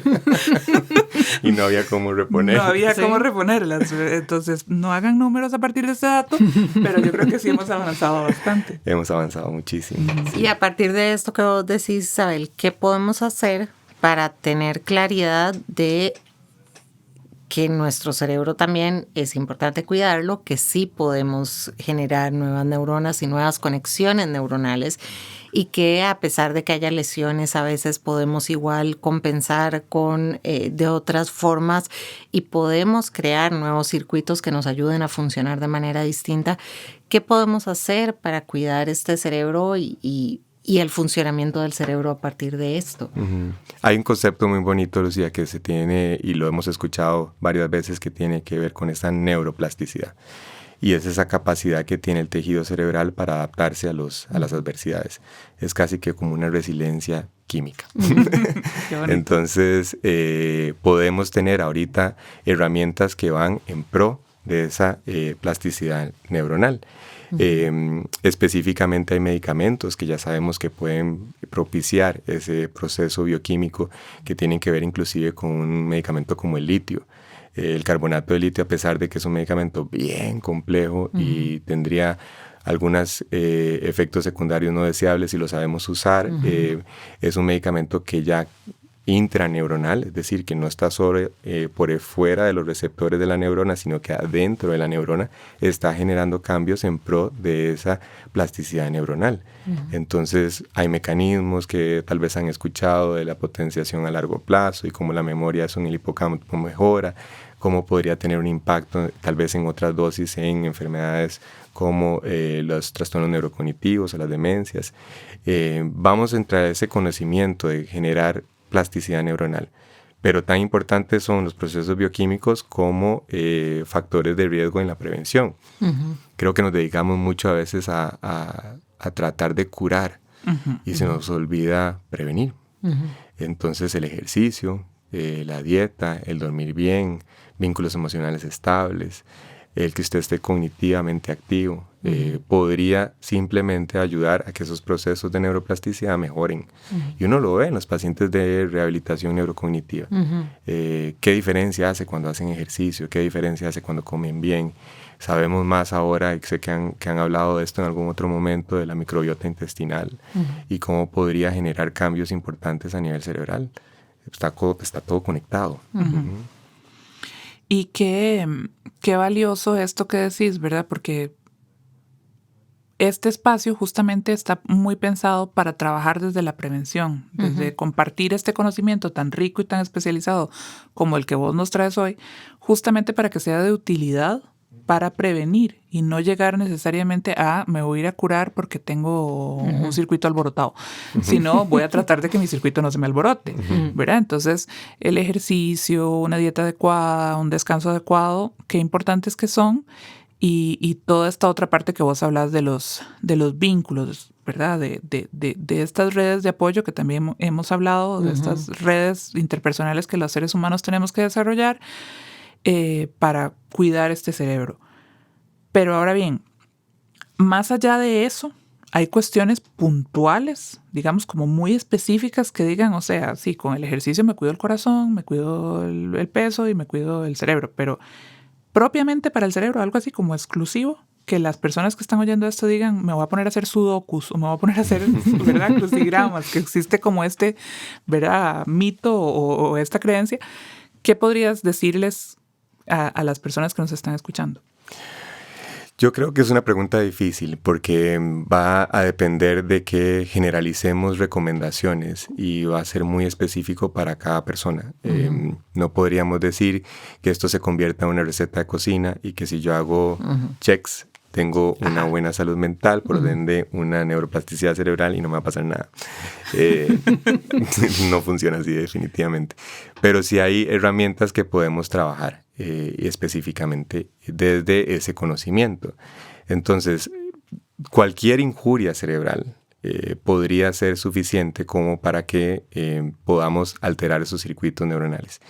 Y no había cómo reponer. No había cómo reponerlas. Entonces, no hagan números a partir de ese dato, pero yo creo que sí hemos avanzado bastante. Hemos avanzado muchísimo. Sí. Y a partir de esto que vos decís, Isabel, ¿qué podemos hacer para tener claridad de que nuestro cerebro también es importante cuidarlo, que sí podemos generar nuevas neuronas y nuevas conexiones neuronales y que a pesar de que haya lesiones a veces podemos igual compensar con de otras formas y podemos crear nuevos circuitos que nos ayuden a funcionar de manera distinta? ¿Qué podemos hacer para cuidar este cerebro y el funcionamiento del cerebro a partir de esto? Hay un concepto muy bonito, Lucía, que se tiene, y lo hemos escuchado varias veces, que tiene que ver con esta neuroplasticidad. Y es esa capacidad que tiene el tejido cerebral para adaptarse a las adversidades. Es casi que como una resiliencia química. Entonces, podemos tener ahorita herramientas que van en pro de esa plasticidad neuronal. Específicamente hay medicamentos que ya sabemos que pueden propiciar ese proceso bioquímico que tienen que ver inclusive con un medicamento como el litio. El carbonato de litio, a pesar de que es un medicamento bien complejo y tendría algunos efectos secundarios no deseables si lo sabemos usar, es un medicamento que ya intraneuronal, es decir, que no está por fuera de los receptores de la neurona, sino que adentro de la neurona está generando cambios en pro de esa plasticidad neuronal. Entonces, hay mecanismos que tal vez han escuchado de la potenciación a largo plazo y cómo la memoria en el hipocampo mejora, cómo podría tener un impacto tal vez en otras dosis en enfermedades como los trastornos neurocognitivos o las demencias. Vamos a entrar a ese conocimiento de generar plasticidad neuronal, pero tan importantes son los procesos bioquímicos como factores de riesgo en la prevención. Creo que nos dedicamos mucho a veces a tratar de curar y se nos olvida prevenir. Entonces el ejercicio, la dieta, el dormir bien, vínculos emocionales estables, el que usted esté cognitivamente activo, podría simplemente ayudar a que esos procesos de neuroplasticidad mejoren. Y uno lo ve en los pacientes de rehabilitación neurocognitiva. ¿Qué diferencia hace cuando hacen ejercicio? ¿Qué diferencia hace cuando comen bien? Sabemos más ahora, y sé que han hablado de esto en algún otro momento, de la microbiota intestinal y cómo podría generar cambios importantes a nivel cerebral. Está todo conectado. Y qué valioso esto que decís, ¿verdad? Porque este espacio justamente está muy pensado para trabajar desde la prevención, desde compartir este conocimiento tan rico y tan especializado como el que vos nos traes hoy, justamente para que sea de utilidad para prevenir y no llegar necesariamente a me voy a ir a curar porque tengo un circuito alborotado, sino voy a tratar de que mi circuito no se me alborote, ¿verdad? Entonces, el ejercicio, una dieta adecuada, un descanso adecuado, qué importantes que son, y toda esta otra parte que vos hablas de los vínculos, ¿verdad? De estas redes de apoyo que también hemos hablado, de estas redes interpersonales que los seres humanos tenemos que desarrollar para cuidar este cerebro. Pero ahora bien, más allá de eso, hay cuestiones puntuales, digamos como muy específicas que digan, o sea, sí, con el ejercicio me cuido el corazón, me cuido el peso y me cuido el cerebro, pero propiamente para el cerebro, algo así como exclusivo, que las personas que están oyendo esto digan, me voy a poner a hacer sudokus o me voy a poner a hacer, ¿verdad?, crucigramas, que existe como este, ¿verdad?, mito o esta creencia. ¿Qué podrías decirles a las personas que nos están escuchando? Yo creo que es una pregunta difícil porque va a depender de que generalicemos recomendaciones y va a ser muy específico para cada persona. No podríamos decir que esto se convierta en una receta de cocina y que si yo hago checks, tengo una buena salud mental, por ende una neuroplasticidad cerebral y no me va a pasar nada. No funciona así definitivamente. Pero sí hay herramientas que podemos trabajar específicamente desde ese conocimiento. Entonces, cualquier injuria cerebral podría ser suficiente como para que podamos alterar esos circuitos neuronales.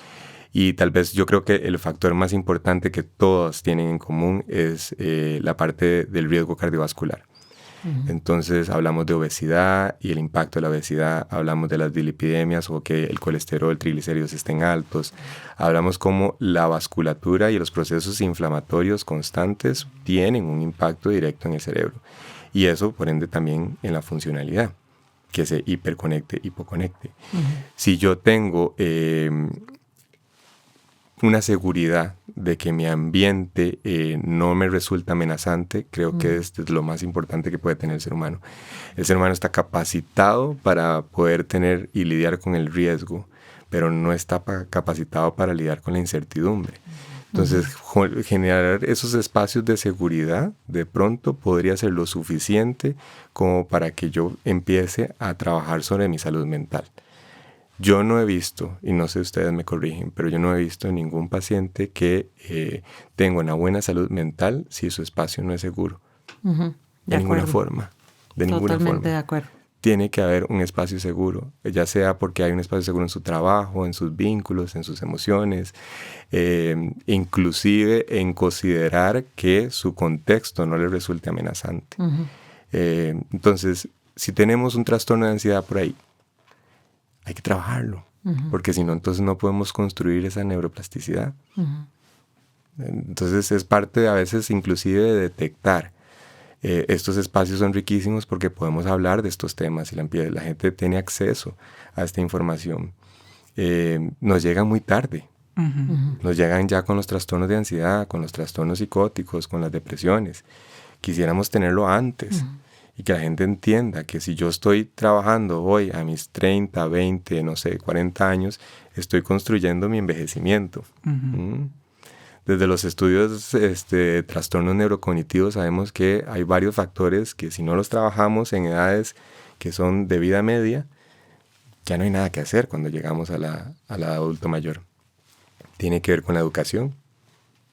Y tal vez yo creo que el factor más importante que todos tienen en común es la parte del riesgo cardiovascular. Entonces hablamos de obesidad y el impacto de la obesidad, hablamos de las dislipidemias o que el colesterol, triglicéridos estén altos, hablamos cómo la vasculatura y los procesos inflamatorios constantes tienen un impacto directo en el cerebro y eso por ende también en la funcionalidad, que se hiperconecte, hipoconecte. Si yo tengo una seguridad de que mi ambiente no me resulta amenazante, creo que es lo más importante que puede tener el ser humano. El ser humano está capacitado para poder tener y lidiar con el riesgo, pero no está capacitado para lidiar con la incertidumbre. Entonces, generar esos espacios de seguridad de pronto podría ser lo suficiente como para que yo empiece a trabajar sobre mi salud mental. Yo no he visto, y no sé si ustedes me corrigen, pero yo no he visto ningún paciente que tenga una buena salud mental si su espacio no es seguro. De ninguna forma. De ninguna forma. Totalmente de acuerdo. Tiene que haber un espacio seguro, ya sea porque hay un espacio seguro en su trabajo, en sus vínculos, en sus emociones, inclusive en considerar que su contexto no le resulte amenazante. Entonces, si tenemos un trastorno de ansiedad por ahí, hay que trabajarlo, porque si no, entonces no podemos construir esa neuroplasticidad. Entonces es parte de, a veces inclusive de detectar. Estos espacios son riquísimos porque podemos hablar de estos temas y la gente tiene acceso a esta información. Nos llegan muy tarde. Nos llegan ya con los trastornos de ansiedad, con los trastornos psicóticos, con las depresiones. Quisiéramos tenerlo antes. Y que la gente entienda que si yo estoy trabajando hoy a mis 30, 20, no sé, 40 años, estoy construyendo mi envejecimiento. Desde los estudios de trastornos neurocognitivos sabemos que hay varios factores que si no los trabajamos en edades que son de vida media, ya no hay nada que hacer cuando llegamos a la adulto mayor. Tiene que ver con la educación,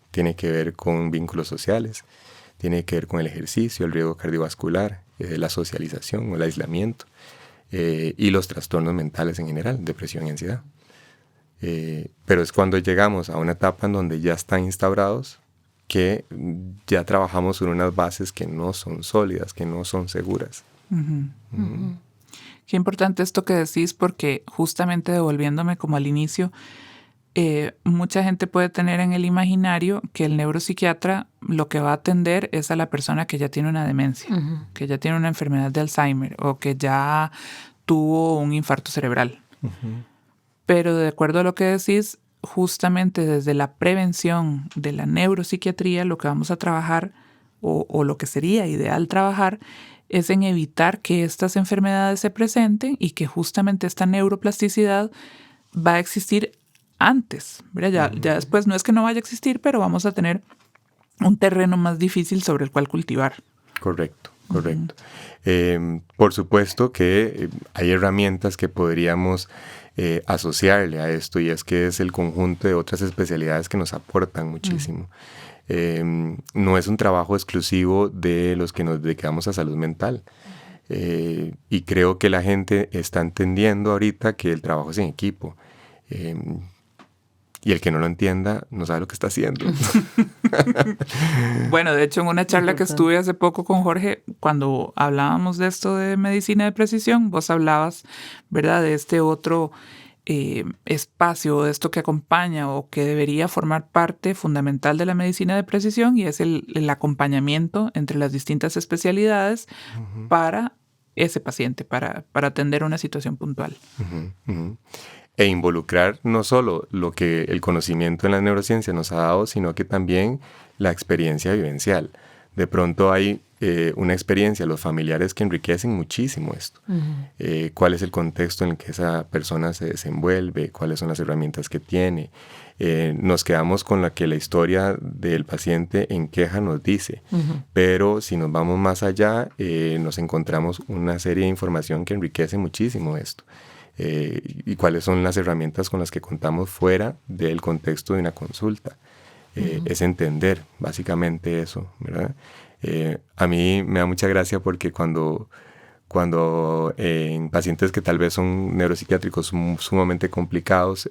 tiene que ver con vínculos sociales, tiene que ver con el ejercicio, el riesgo cardiovascular, la socialización o el aislamiento y los trastornos mentales en general, depresión y ansiedad. Pero es cuando llegamos a una etapa en donde ya están instaurados que ya trabajamos sobre unas bases que no son sólidas, que no son seguras. Qué importante esto que decís porque justamente devolviéndome como al inicio, mucha gente puede tener en el imaginario que el neuropsiquiatra lo que va a atender es a la persona que ya tiene una demencia, que ya tiene una enfermedad de Alzheimer o que ya tuvo un infarto cerebral. Pero de acuerdo a lo que decís, justamente desde la prevención de la neuropsiquiatría lo que vamos a trabajar o lo que sería ideal trabajar es en evitar que estas enfermedades se presenten y que justamente esta neuroplasticidad va a existir antes, ¿verdad? Ya después no es que no vaya a existir, pero vamos a tener un terreno más difícil sobre el cual cultivar. Correcto. Por supuesto que hay herramientas que podríamos asociarle a esto y es que es el conjunto de otras especialidades que nos aportan muchísimo. No es un trabajo exclusivo de los que nos dedicamos a salud mental. Y creo que la gente está entendiendo ahorita que el trabajo es en equipo. Y el que no lo entienda no sabe lo que está haciendo. Bueno, de hecho, en una charla que estuve hace poco con Jorge, cuando hablábamos de esto de medicina de precisión, vos hablabas, ¿verdad?, de este otro espacio, de esto que acompaña o que debería formar parte fundamental de la medicina de precisión, y es el acompañamiento entre las distintas especialidades para ese paciente, para atender una situación puntual. E involucrar no solo lo que el conocimiento en la neurociencia nos ha dado, sino que también la experiencia vivencial. De pronto hay una experiencia, los familiares, que enriquecen muchísimo esto. ¿Cuál es el contexto en el que esa persona se desenvuelve? ¿Cuáles son las herramientas que tiene? Nos quedamos con la que la historia del paciente en queja nos dice, pero si nos vamos más allá, nos encontramos una serie de información que enriquece muchísimo esto. Y cuáles son las herramientas con las que contamos fuera del contexto de una consulta. Es entender básicamente eso, ¿verdad? A mí me da mucha gracia porque cuando en pacientes que tal vez son neuropsiquiátricos sumamente complicados,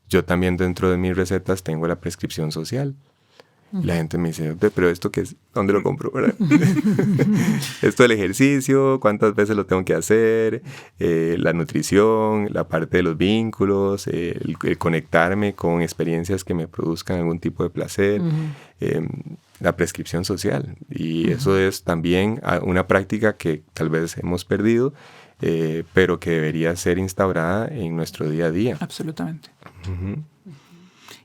yo también dentro de mis recetas tengo la prescripción social. Y la gente me dice, pero ¿esto qué es? ¿Dónde lo compro? ¿Verdad? Esto del ejercicio, ¿cuántas veces lo tengo que hacer? La nutrición, la parte de los vínculos, el conectarme con experiencias que me produzcan algún tipo de placer, la prescripción social. Y eso es también una práctica que tal vez hemos perdido, pero que debería ser instaurada en nuestro día a día. Absolutamente.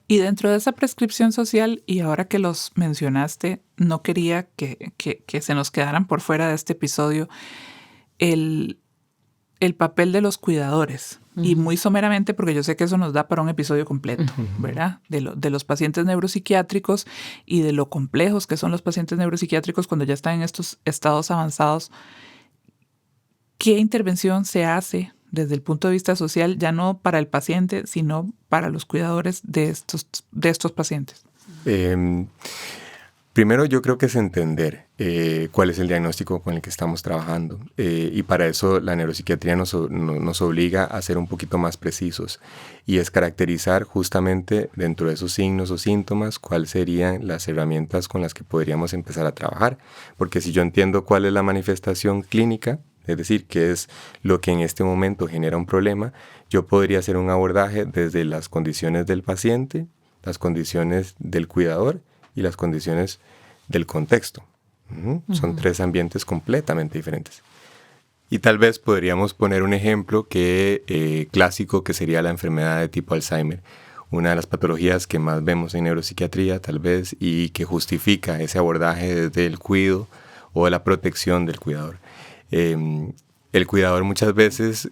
Y dentro de esa prescripción social, y ahora que los mencionaste, no quería que se nos quedaran por fuera de este episodio el papel de los cuidadores. Y muy someramente, porque yo sé que eso nos da para un episodio completo, ¿verdad? De los pacientes neuropsiquiátricos y de lo complejos que son los pacientes neuropsiquiátricos cuando ya están en estos estados avanzados. ¿Qué intervención se hace desde el punto de vista social, ya no para el paciente, sino para los cuidadores de estos pacientes? Primero, yo creo que es entender cuál es el diagnóstico con el que estamos trabajando. Y para eso la neuropsiquiatría nos obliga a ser un poquito más precisos. Y es caracterizar justamente dentro de esos signos o síntomas cuáles serían las herramientas con las que podríamos empezar a trabajar. Porque si yo entiendo cuál es la manifestación clínica, es decir, qué es lo que en este momento genera un problema, yo podría hacer un abordaje desde las condiciones del paciente, las condiciones del cuidador y las condiciones del contexto. Son tres ambientes completamente diferentes. Y tal vez podríamos poner un ejemplo clásico, que sería la enfermedad de tipo Alzheimer, una de las patologías que más vemos en neuropsiquiatría tal vez, y que justifica ese abordaje desde el cuidado o la protección del cuidador. El cuidador muchas veces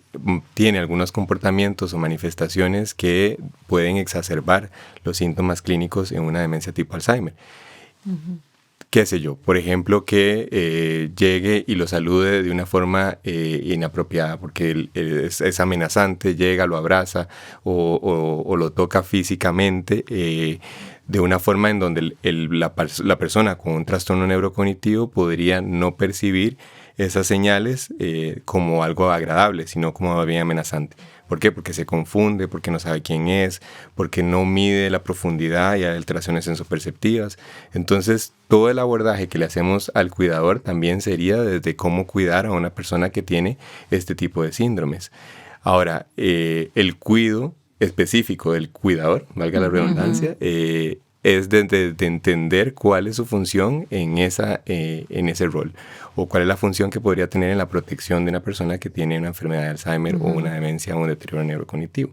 tiene algunos comportamientos o manifestaciones que pueden exacerbar los síntomas clínicos en una demencia tipo Alzheimer. Qué sé yo, por ejemplo, que llegue y lo salude de una forma inapropiada, porque es amenazante, llega, lo abraza o lo toca físicamente de una forma en donde la persona con un trastorno neurocognitivo podría no percibir esas señales como algo agradable, sino como bien amenazante. ¿Por qué? Porque se confunde, porque no sabe quién es, porque no mide la profundidad y hay alteraciones sensoperceptivas. Entonces, todo el abordaje que le hacemos al cuidador también sería desde cómo cuidar a una persona que tiene este tipo de síndromes. Ahora, el cuidado específico del cuidador, valga la redundancia, es de entender cuál es su función en ese rol, o cuál es la función que podría tener en la protección de una persona que tiene una enfermedad de Alzheimer o una demencia o un deterioro neurocognitivo.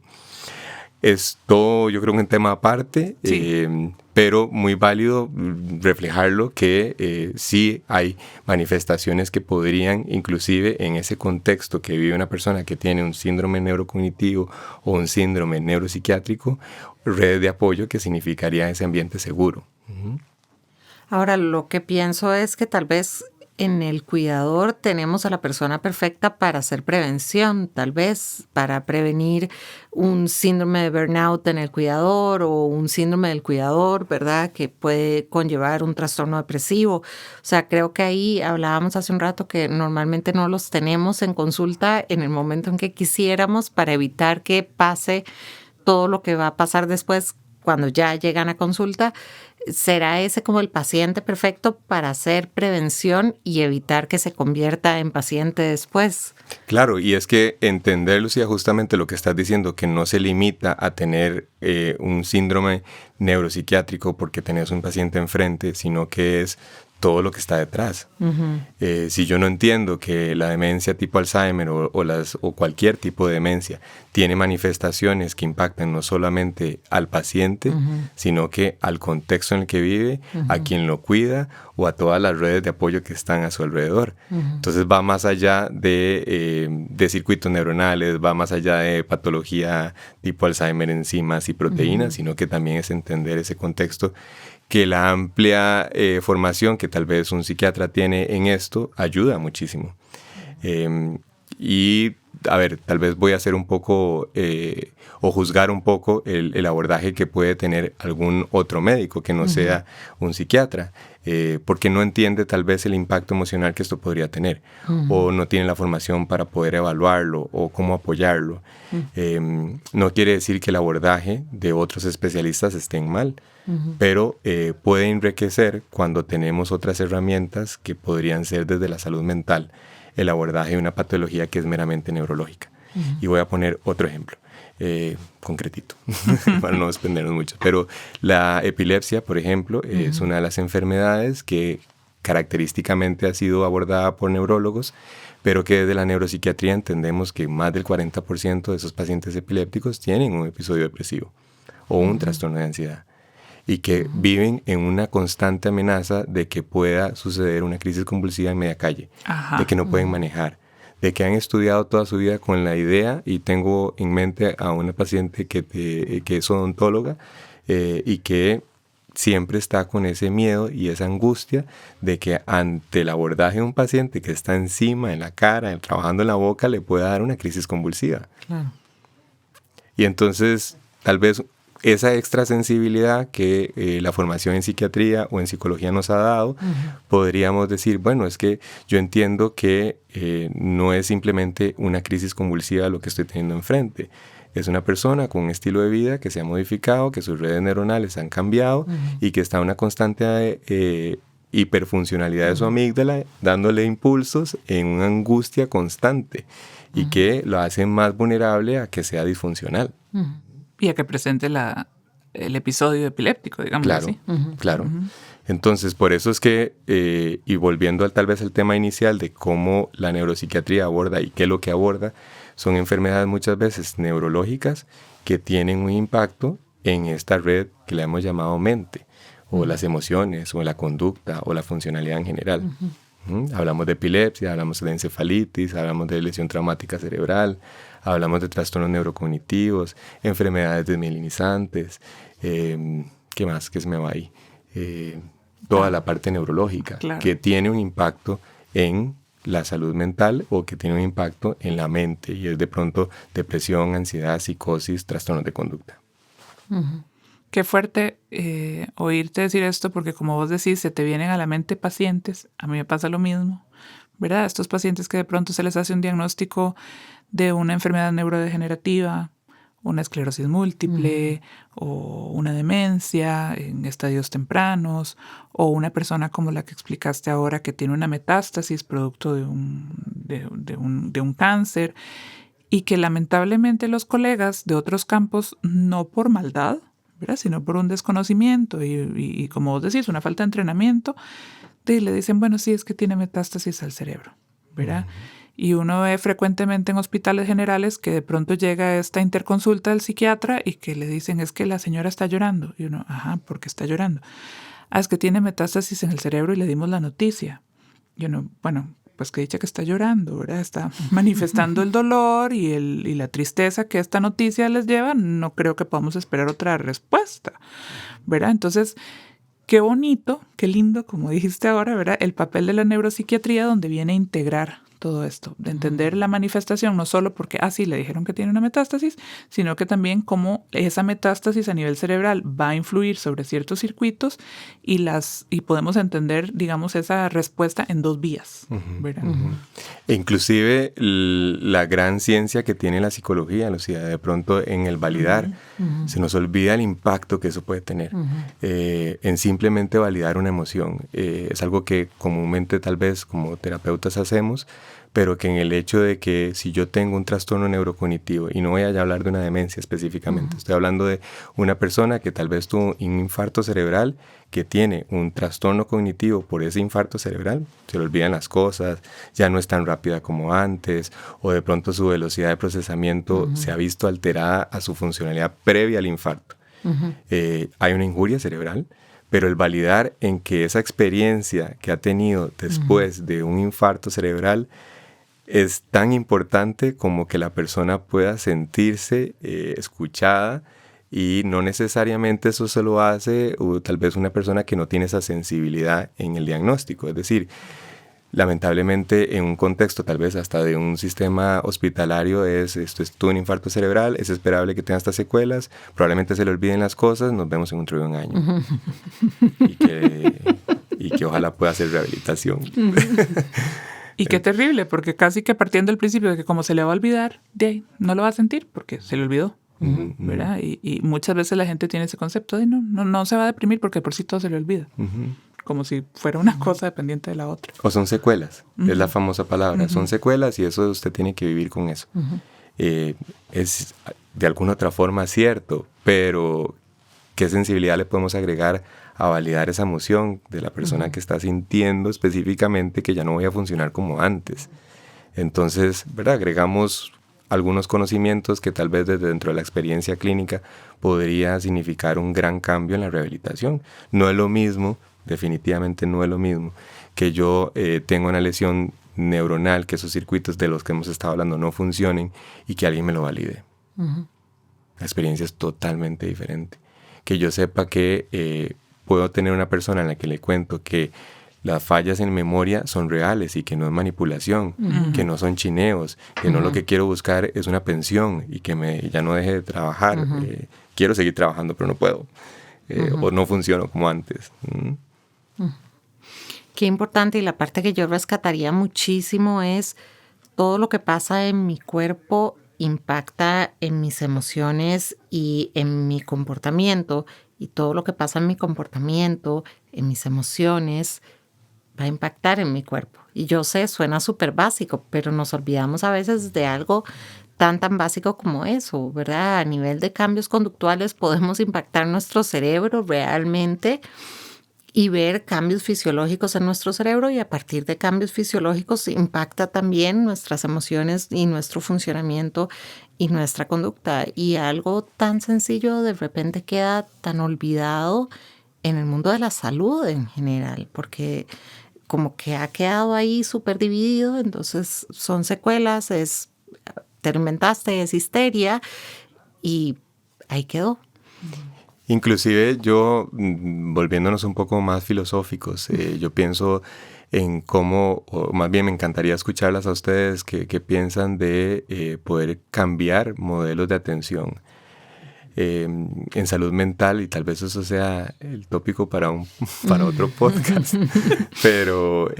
Es todo, yo creo, un tema aparte, sí, pero muy válido reflejarlo, que sí hay manifestaciones que podrían, inclusive en ese contexto que vive una persona que tiene un síndrome neurocognitivo o un síndrome neuropsiquiátrico, redes de apoyo que significaría ese ambiente seguro. Ahora, lo que pienso es que tal vez en el cuidador tenemos a la persona perfecta para hacer prevención, tal vez para prevenir un síndrome de burnout en el cuidador o un síndrome del cuidador, ¿verdad?, que puede conllevar un trastorno depresivo. O sea, creo que ahí hablábamos hace un rato que normalmente no los tenemos en consulta en el momento en que quisiéramos, para evitar que pase todo lo que va a pasar después cuando ya llegan a consulta, ¿será ese como el paciente perfecto para hacer prevención y evitar que se convierta en paciente después? Claro, y es que entender, Lucía, justamente lo que estás diciendo, que no se limita a tener un síndrome neuropsiquiátrico porque tenés un paciente enfrente, sino que es todo lo que está detrás. Si yo no entiendo que la demencia tipo Alzheimer o cualquier tipo de demencia tiene manifestaciones que impactan no solamente al paciente, sino que al contexto en el que vive, a quien lo cuida o a todas las redes de apoyo que están a su alrededor. Entonces va más allá de circuitos neuronales, va más allá de patología tipo Alzheimer, enzimas y proteínas, sino que también es entender ese contexto, que la amplia formación que tal vez un psiquiatra tiene en esto ayuda muchísimo. Y, a ver, tal vez voy a hacer un poco o juzgar un poco el abordaje que puede tener algún otro médico que no sea un psiquiatra, porque no entiende tal vez el impacto emocional que esto podría tener, o no tiene la formación para poder evaluarlo o cómo apoyarlo. No quiere decir que el abordaje de otros especialistas estén mal, pero puede enriquecer cuando tenemos otras herramientas que podrían ser desde la salud mental, el abordaje de una patología que es meramente neurológica. Y voy a poner otro ejemplo, concretito, para no extendernos mucho. Pero la epilepsia, por ejemplo, es una de las enfermedades que característicamente ha sido abordada por neurólogos, pero que desde la neuropsiquiatría entendemos que más del 40% de esos pacientes epilépticos tienen un episodio depresivo o un trastorno de ansiedad, y que viven en una constante amenaza de que pueda suceder una crisis convulsiva en media calle, de que no pueden manejar, de que han estudiado toda su vida con la idea, y tengo en mente a una paciente que es odontóloga y que siempre está con ese miedo y esa angustia de que ante el abordaje de un paciente que está encima, en la cara, trabajando en la boca, le pueda dar una crisis convulsiva. Claro. Y entonces, tal vez esa extrasensibilidad que la formación en psiquiatría o en psicología nos ha dado, podríamos decir, bueno, es que yo entiendo que no es simplemente una crisis convulsiva lo que estoy teniendo enfrente. Es una persona con un estilo de vida que se ha modificado, que sus redes neuronales han cambiado y que está en una constante hiperfuncionalidad de su amígdala, dándole impulsos en una angustia constante y que lo hace más vulnerable a que sea disfuncional. Y a que presente el episodio epiléptico, digamos así. Claro. Entonces, por eso es que, y volviendo tal vez al tema inicial de cómo la neuropsiquiatría aborda y qué es lo que aborda, son enfermedades muchas veces neurológicas que tienen un impacto en esta red que le hemos llamado mente, o las emociones, o la conducta, o la funcionalidad en general. Hablamos de epilepsia, hablamos de encefalitis, hablamos de lesión traumática cerebral, hablamos de trastornos neurocognitivos, enfermedades desmielinizantes, ¿qué más? ¿Qué se me va ahí? Toda la parte neurológica, que tiene un impacto en la salud mental o que tiene un impacto en la mente, y es de pronto depresión, ansiedad, psicosis, trastornos de conducta. Qué fuerte oírte decir esto, porque como vos decís, se te vienen a la mente pacientes, a mí me pasa lo mismo, ¿verdad? Estos pacientes que de pronto se les hace un diagnóstico de una enfermedad neurodegenerativa, una esclerosis múltiple o una demencia en estadios tempranos, o una persona como la que explicaste ahora que tiene una metástasis producto de un cáncer, y que lamentablemente los colegas de otros campos, no por maldad, ¿verdad?, sino por un desconocimiento y como vos decís, una falta de entrenamiento, le dicen, bueno, sí, es que tiene metástasis al cerebro, ¿verdad? Y uno ve frecuentemente en hospitales generales que de pronto llega esta interconsulta del psiquiatra y que le dicen, es que la señora está llorando. Y uno, ¿por qué está llorando? Es que tiene metástasis en el cerebro y le dimos la noticia. Y uno, bueno, pues que dicha que está llorando, ¿verdad? Está manifestando el dolor y la tristeza que esta noticia les lleva. No creo que podamos esperar otra respuesta, ¿verdad? Entonces, qué bonito, qué lindo, como dijiste ahora, ¿verdad? El papel de la neuropsiquiatría, donde viene a integrar todo esto, de entender la manifestación, no solo porque, sí, le dijeron que tiene una metástasis, sino que también cómo esa metástasis a nivel cerebral va a influir sobre ciertos circuitos y podemos entender, digamos, esa respuesta en 2 vías, ¿verdad? E inclusive la gran ciencia que tiene la psicología, Lucía, de pronto en el validar, se nos olvida el impacto que eso puede tener en simplemente validar una emoción. Es algo que comúnmente tal vez como terapeutas hacemos, pero que en el hecho de que si yo tengo un trastorno neurocognitivo, y no voy a hablar de una demencia específicamente, estoy hablando de una persona que tal vez tuvo un infarto cerebral, que tiene un trastorno cognitivo por ese infarto cerebral, se le olvidan las cosas, ya no es tan rápida como antes, o de pronto su velocidad de procesamiento se ha visto alterada a su funcionalidad previa al infarto. Hay una injuria cerebral, pero el validar en que esa experiencia que ha tenido después de un infarto cerebral es tan importante como que la persona pueda sentirse escuchada, y no necesariamente eso se lo hace tal vez una persona que no tiene esa sensibilidad en el diagnóstico. Es decir, lamentablemente en un contexto tal vez hasta de un sistema hospitalario esto es un infarto cerebral, es esperable que tenga estas secuelas, probablemente se le olviden las cosas, nos vemos en un año. Y que ojalá pueda hacer rehabilitación. Y qué terrible, porque casi que partiendo del principio de que como se le va a olvidar, de ahí no lo va a sentir porque se le olvidó. ¿Verdad? Y muchas veces la gente tiene ese concepto de no se va a deprimir porque por sí todo se le olvida. Como si fuera una cosa dependiente de la otra. O son secuelas, es la famosa palabra. Son secuelas y eso usted tiene que vivir con eso. Es de alguna otra forma cierto, pero ¿qué sensibilidad le podemos agregar a validar esa emoción de la persona que está sintiendo específicamente que ya no voy a funcionar como antes? Entonces, ¿verdad? Agregamos algunos conocimientos que tal vez desde dentro de la experiencia clínica podría significar un gran cambio en la rehabilitación. No es lo mismo, definitivamente no es lo mismo, que yo tenga una lesión neuronal, que esos circuitos de los que hemos estado hablando no funcionen y que alguien me lo valide. La experiencia es totalmente diferente. Que yo sepa que puedo tener una persona en la que le cuento que las fallas en memoria son reales y que no es manipulación, que no son chineos, que no lo que quiero buscar es una pensión y que ya no deje de trabajar. Quiero seguir trabajando, pero no puedo. O no funciono como antes. Qué importante, y la parte que yo rescataría muchísimo es todo lo que pasa en mi cuerpo impacta en mis emociones y en mi comportamiento, y todo lo que pasa en mi comportamiento, en mis emociones, va a impactar en mi cuerpo. Y yo sé, suena súper básico, pero nos olvidamos a veces de algo tan básico como eso, ¿verdad? A nivel de cambios conductuales podemos impactar nuestro cerebro realmente y ver cambios fisiológicos en nuestro cerebro, y a partir de cambios fisiológicos impacta también nuestras emociones y nuestro funcionamiento y nuestra conducta. Y algo tan sencillo de repente queda tan olvidado en el mundo de la salud en general, porque como que ha quedado ahí súper dividido. Entonces son secuelas, te lo inventaste, es histeria, y ahí quedó. Inclusive yo, volviéndonos un poco más filosóficos, yo pienso en cómo, o más bien me encantaría escucharlas a ustedes que piensan de poder cambiar modelos de atención en salud mental, y tal vez eso sea el tópico para otro podcast, pero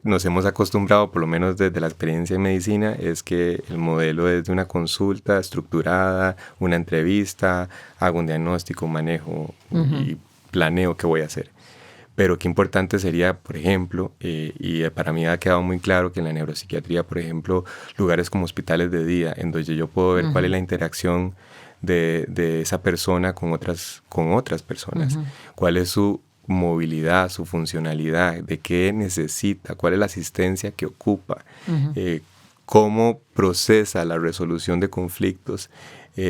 nos hemos acostumbrado, por lo menos desde la experiencia en medicina, es que el modelo es de una consulta estructurada, una entrevista, hago un diagnóstico, manejo y planeo qué voy a hacer. Pero qué importante sería, por ejemplo, y para mí ha quedado muy claro que en la neuropsiquiatría, por ejemplo, lugares como hospitales de día, en donde yo puedo ver cuál es la interacción de esa persona con otras personas, cuál es su movilidad, su funcionalidad, de qué necesita, cuál es la asistencia que ocupa, cómo procesa la resolución de conflictos.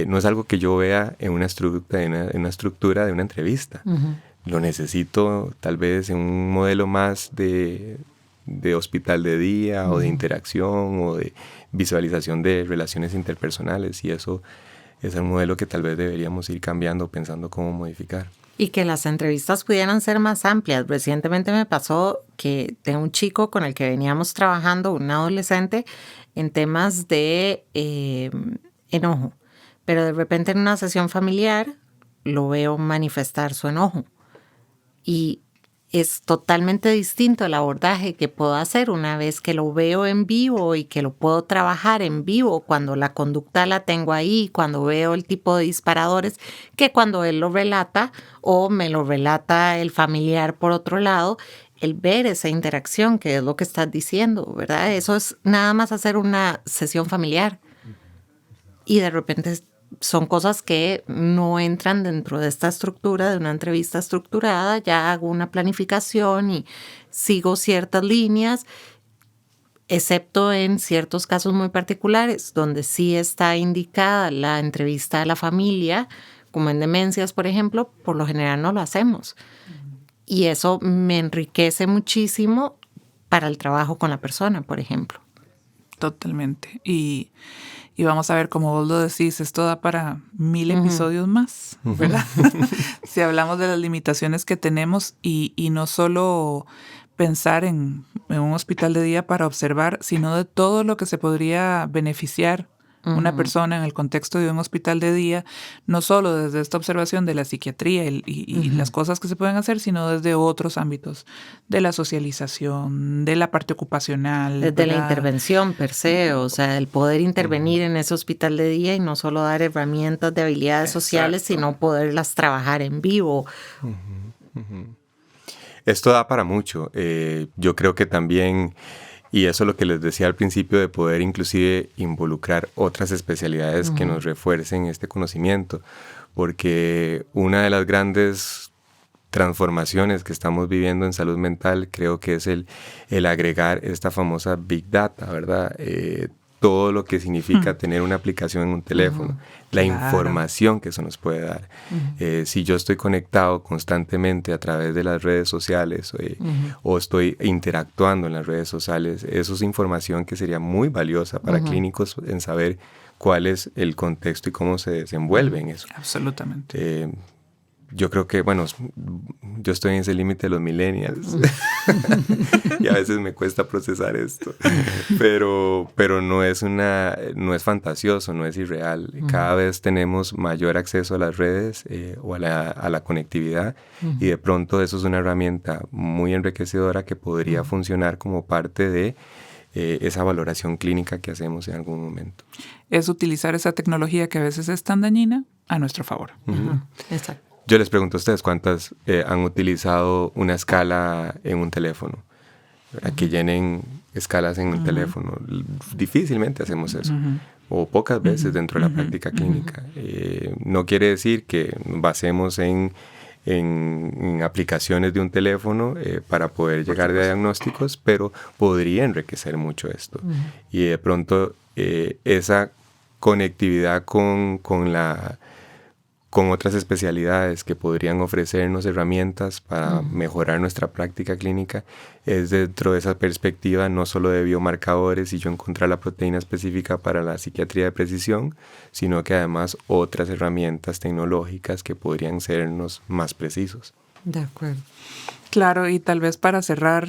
No es algo que yo vea en una estructura de una entrevista. Lo necesito tal vez en un modelo más de hospital de día o de interacción o de visualización de relaciones interpersonales, y eso es un modelo que tal vez deberíamos ir cambiando, pensando cómo modificar. Y que las entrevistas pudieran ser más amplias. Recientemente me pasó que tengo un chico con el que veníamos trabajando, un adolescente, en temas de enojo. Pero de repente en una sesión familiar lo veo manifestar su enojo. Y es totalmente distinto el abordaje que puedo hacer una vez que lo veo en vivo y que lo puedo trabajar en vivo cuando la conducta la tengo ahí, cuando veo el tipo de disparadores, que cuando él lo relata o me lo relata el familiar por otro lado, el ver esa interacción, que es lo que estás diciendo, ¿verdad? Eso es nada más hacer una sesión familiar. Y de repente son cosas que no entran dentro de esta estructura de una entrevista estructurada. Ya hago una planificación y sigo ciertas líneas, excepto en ciertos casos muy particulares, donde sí está indicada la entrevista a la familia, como en demencias, por ejemplo, por lo general no lo hacemos. Y eso me enriquece muchísimo para el trabajo con la persona, por ejemplo. Totalmente. Y vamos a ver, como vos lo decís, esto da para 1000 episodios más, ¿verdad? Si hablamos de las limitaciones que tenemos y no solo pensar en un hospital de día para observar, sino de todo lo que se podría beneficiar una persona en el contexto de un hospital de día, no solo desde esta observación de la psiquiatría y las cosas que se pueden hacer, sino desde otros ámbitos, de la socialización, de la parte ocupacional. Desde la intervención per se, o sea, el poder intervenir en ese hospital de día y no solo dar herramientas de habilidades sociales, sino poderlas trabajar en vivo. Esto da para mucho. Yo creo que también... Y eso es lo que les decía al principio, de poder inclusive involucrar otras especialidades que nos refuercen este conocimiento, porque una de las grandes transformaciones que estamos viviendo en salud mental creo que es el agregar esta famosa Big Data, ¿verdad? Todo lo que significa tener una aplicación en un teléfono, la información que eso nos puede dar. Si yo estoy conectado constantemente a través de las redes sociales o estoy interactuando en las redes sociales, eso es información que sería muy valiosa para clínicos en saber cuál es el contexto y cómo se desenvuelve en eso. Absolutamente. Yo creo que, bueno, yo estoy en ese límite de los millennials y a veces me cuesta procesar esto, pero no es fantasioso, no es irreal. Cada vez tenemos mayor acceso a las redes o a la conectividad y de pronto eso es una herramienta muy enriquecedora que podría funcionar como parte de esa valoración clínica que hacemos en algún momento. Es utilizar esa tecnología que a veces es tan dañina a nuestro favor. Exacto. Yo les pregunto a ustedes, ¿cuántas han utilizado una escala en un teléfono? Que llenen escalas en un teléfono. Difícilmente hacemos eso. O pocas veces dentro de la práctica clínica. No quiere decir que basemos en aplicaciones de un teléfono para poder llegar a diagnósticos, pero podría enriquecer mucho esto. Y de pronto esa conectividad con otras especialidades que podrían ofrecernos herramientas para mejorar nuestra práctica clínica, es dentro de esa perspectiva no solo de biomarcadores y yo encontrar la proteína específica para la psiquiatría de precisión, sino que además otras herramientas tecnológicas que podrían sernos más precisos. De acuerdo. Claro, y tal vez para cerrar,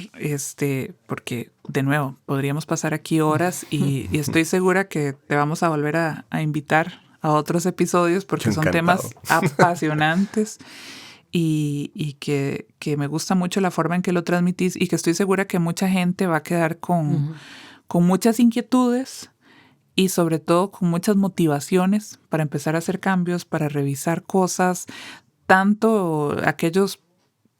porque de nuevo, podríamos pasar aquí horas y estoy segura que te vamos a volver a invitar a otros episodios porque son temas apasionantes y que me gusta mucho la forma en que lo transmitís y que estoy segura que mucha gente va a quedar con muchas inquietudes y sobre todo con muchas motivaciones para empezar a hacer cambios, para revisar cosas, tanto aquellos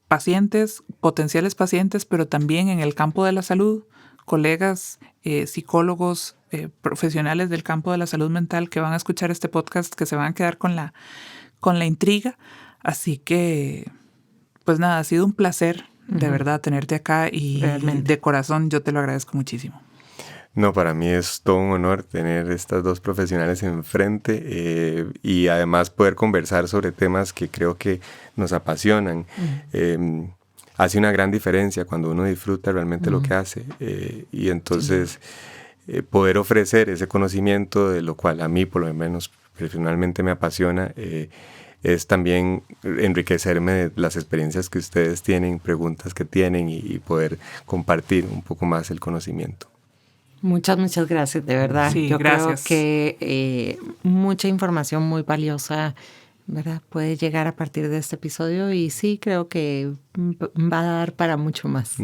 pacientes, potenciales pacientes, pero también en el campo de la salud, colegas, psicólogos, profesionales del campo de la salud mental que van a escuchar este podcast, que se van a quedar con la intriga. Así que, pues nada, ha sido un placer de verdad tenerte acá y de corazón yo te lo agradezco muchísimo. No, para mí es todo un honor tener estas dos profesionales enfrente y además poder conversar sobre temas que creo que nos apasionan. Hace una gran diferencia cuando uno disfruta realmente lo que hace y entonces poder ofrecer ese conocimiento, de lo cual a mí por lo menos personalmente me apasiona, es también enriquecerme de las experiencias que ustedes tienen, preguntas que tienen y poder compartir un poco más el conocimiento. Muchas gracias, de verdad. Sí, Yo gracias. creo que mucha información muy valiosa, ¿verdad?, puede llegar a partir de este episodio y sí, creo que va a dar para mucho más.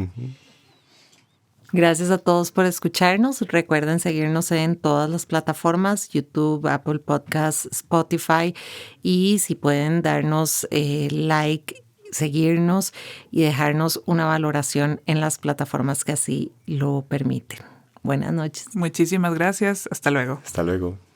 Gracias a todos por escucharnos. Recuerden seguirnos en todas las plataformas, YouTube, Apple Podcasts, Spotify, y si pueden darnos like, seguirnos y dejarnos una valoración en las plataformas que así lo permiten. Buenas noches. Muchísimas gracias. Hasta luego. Hasta luego.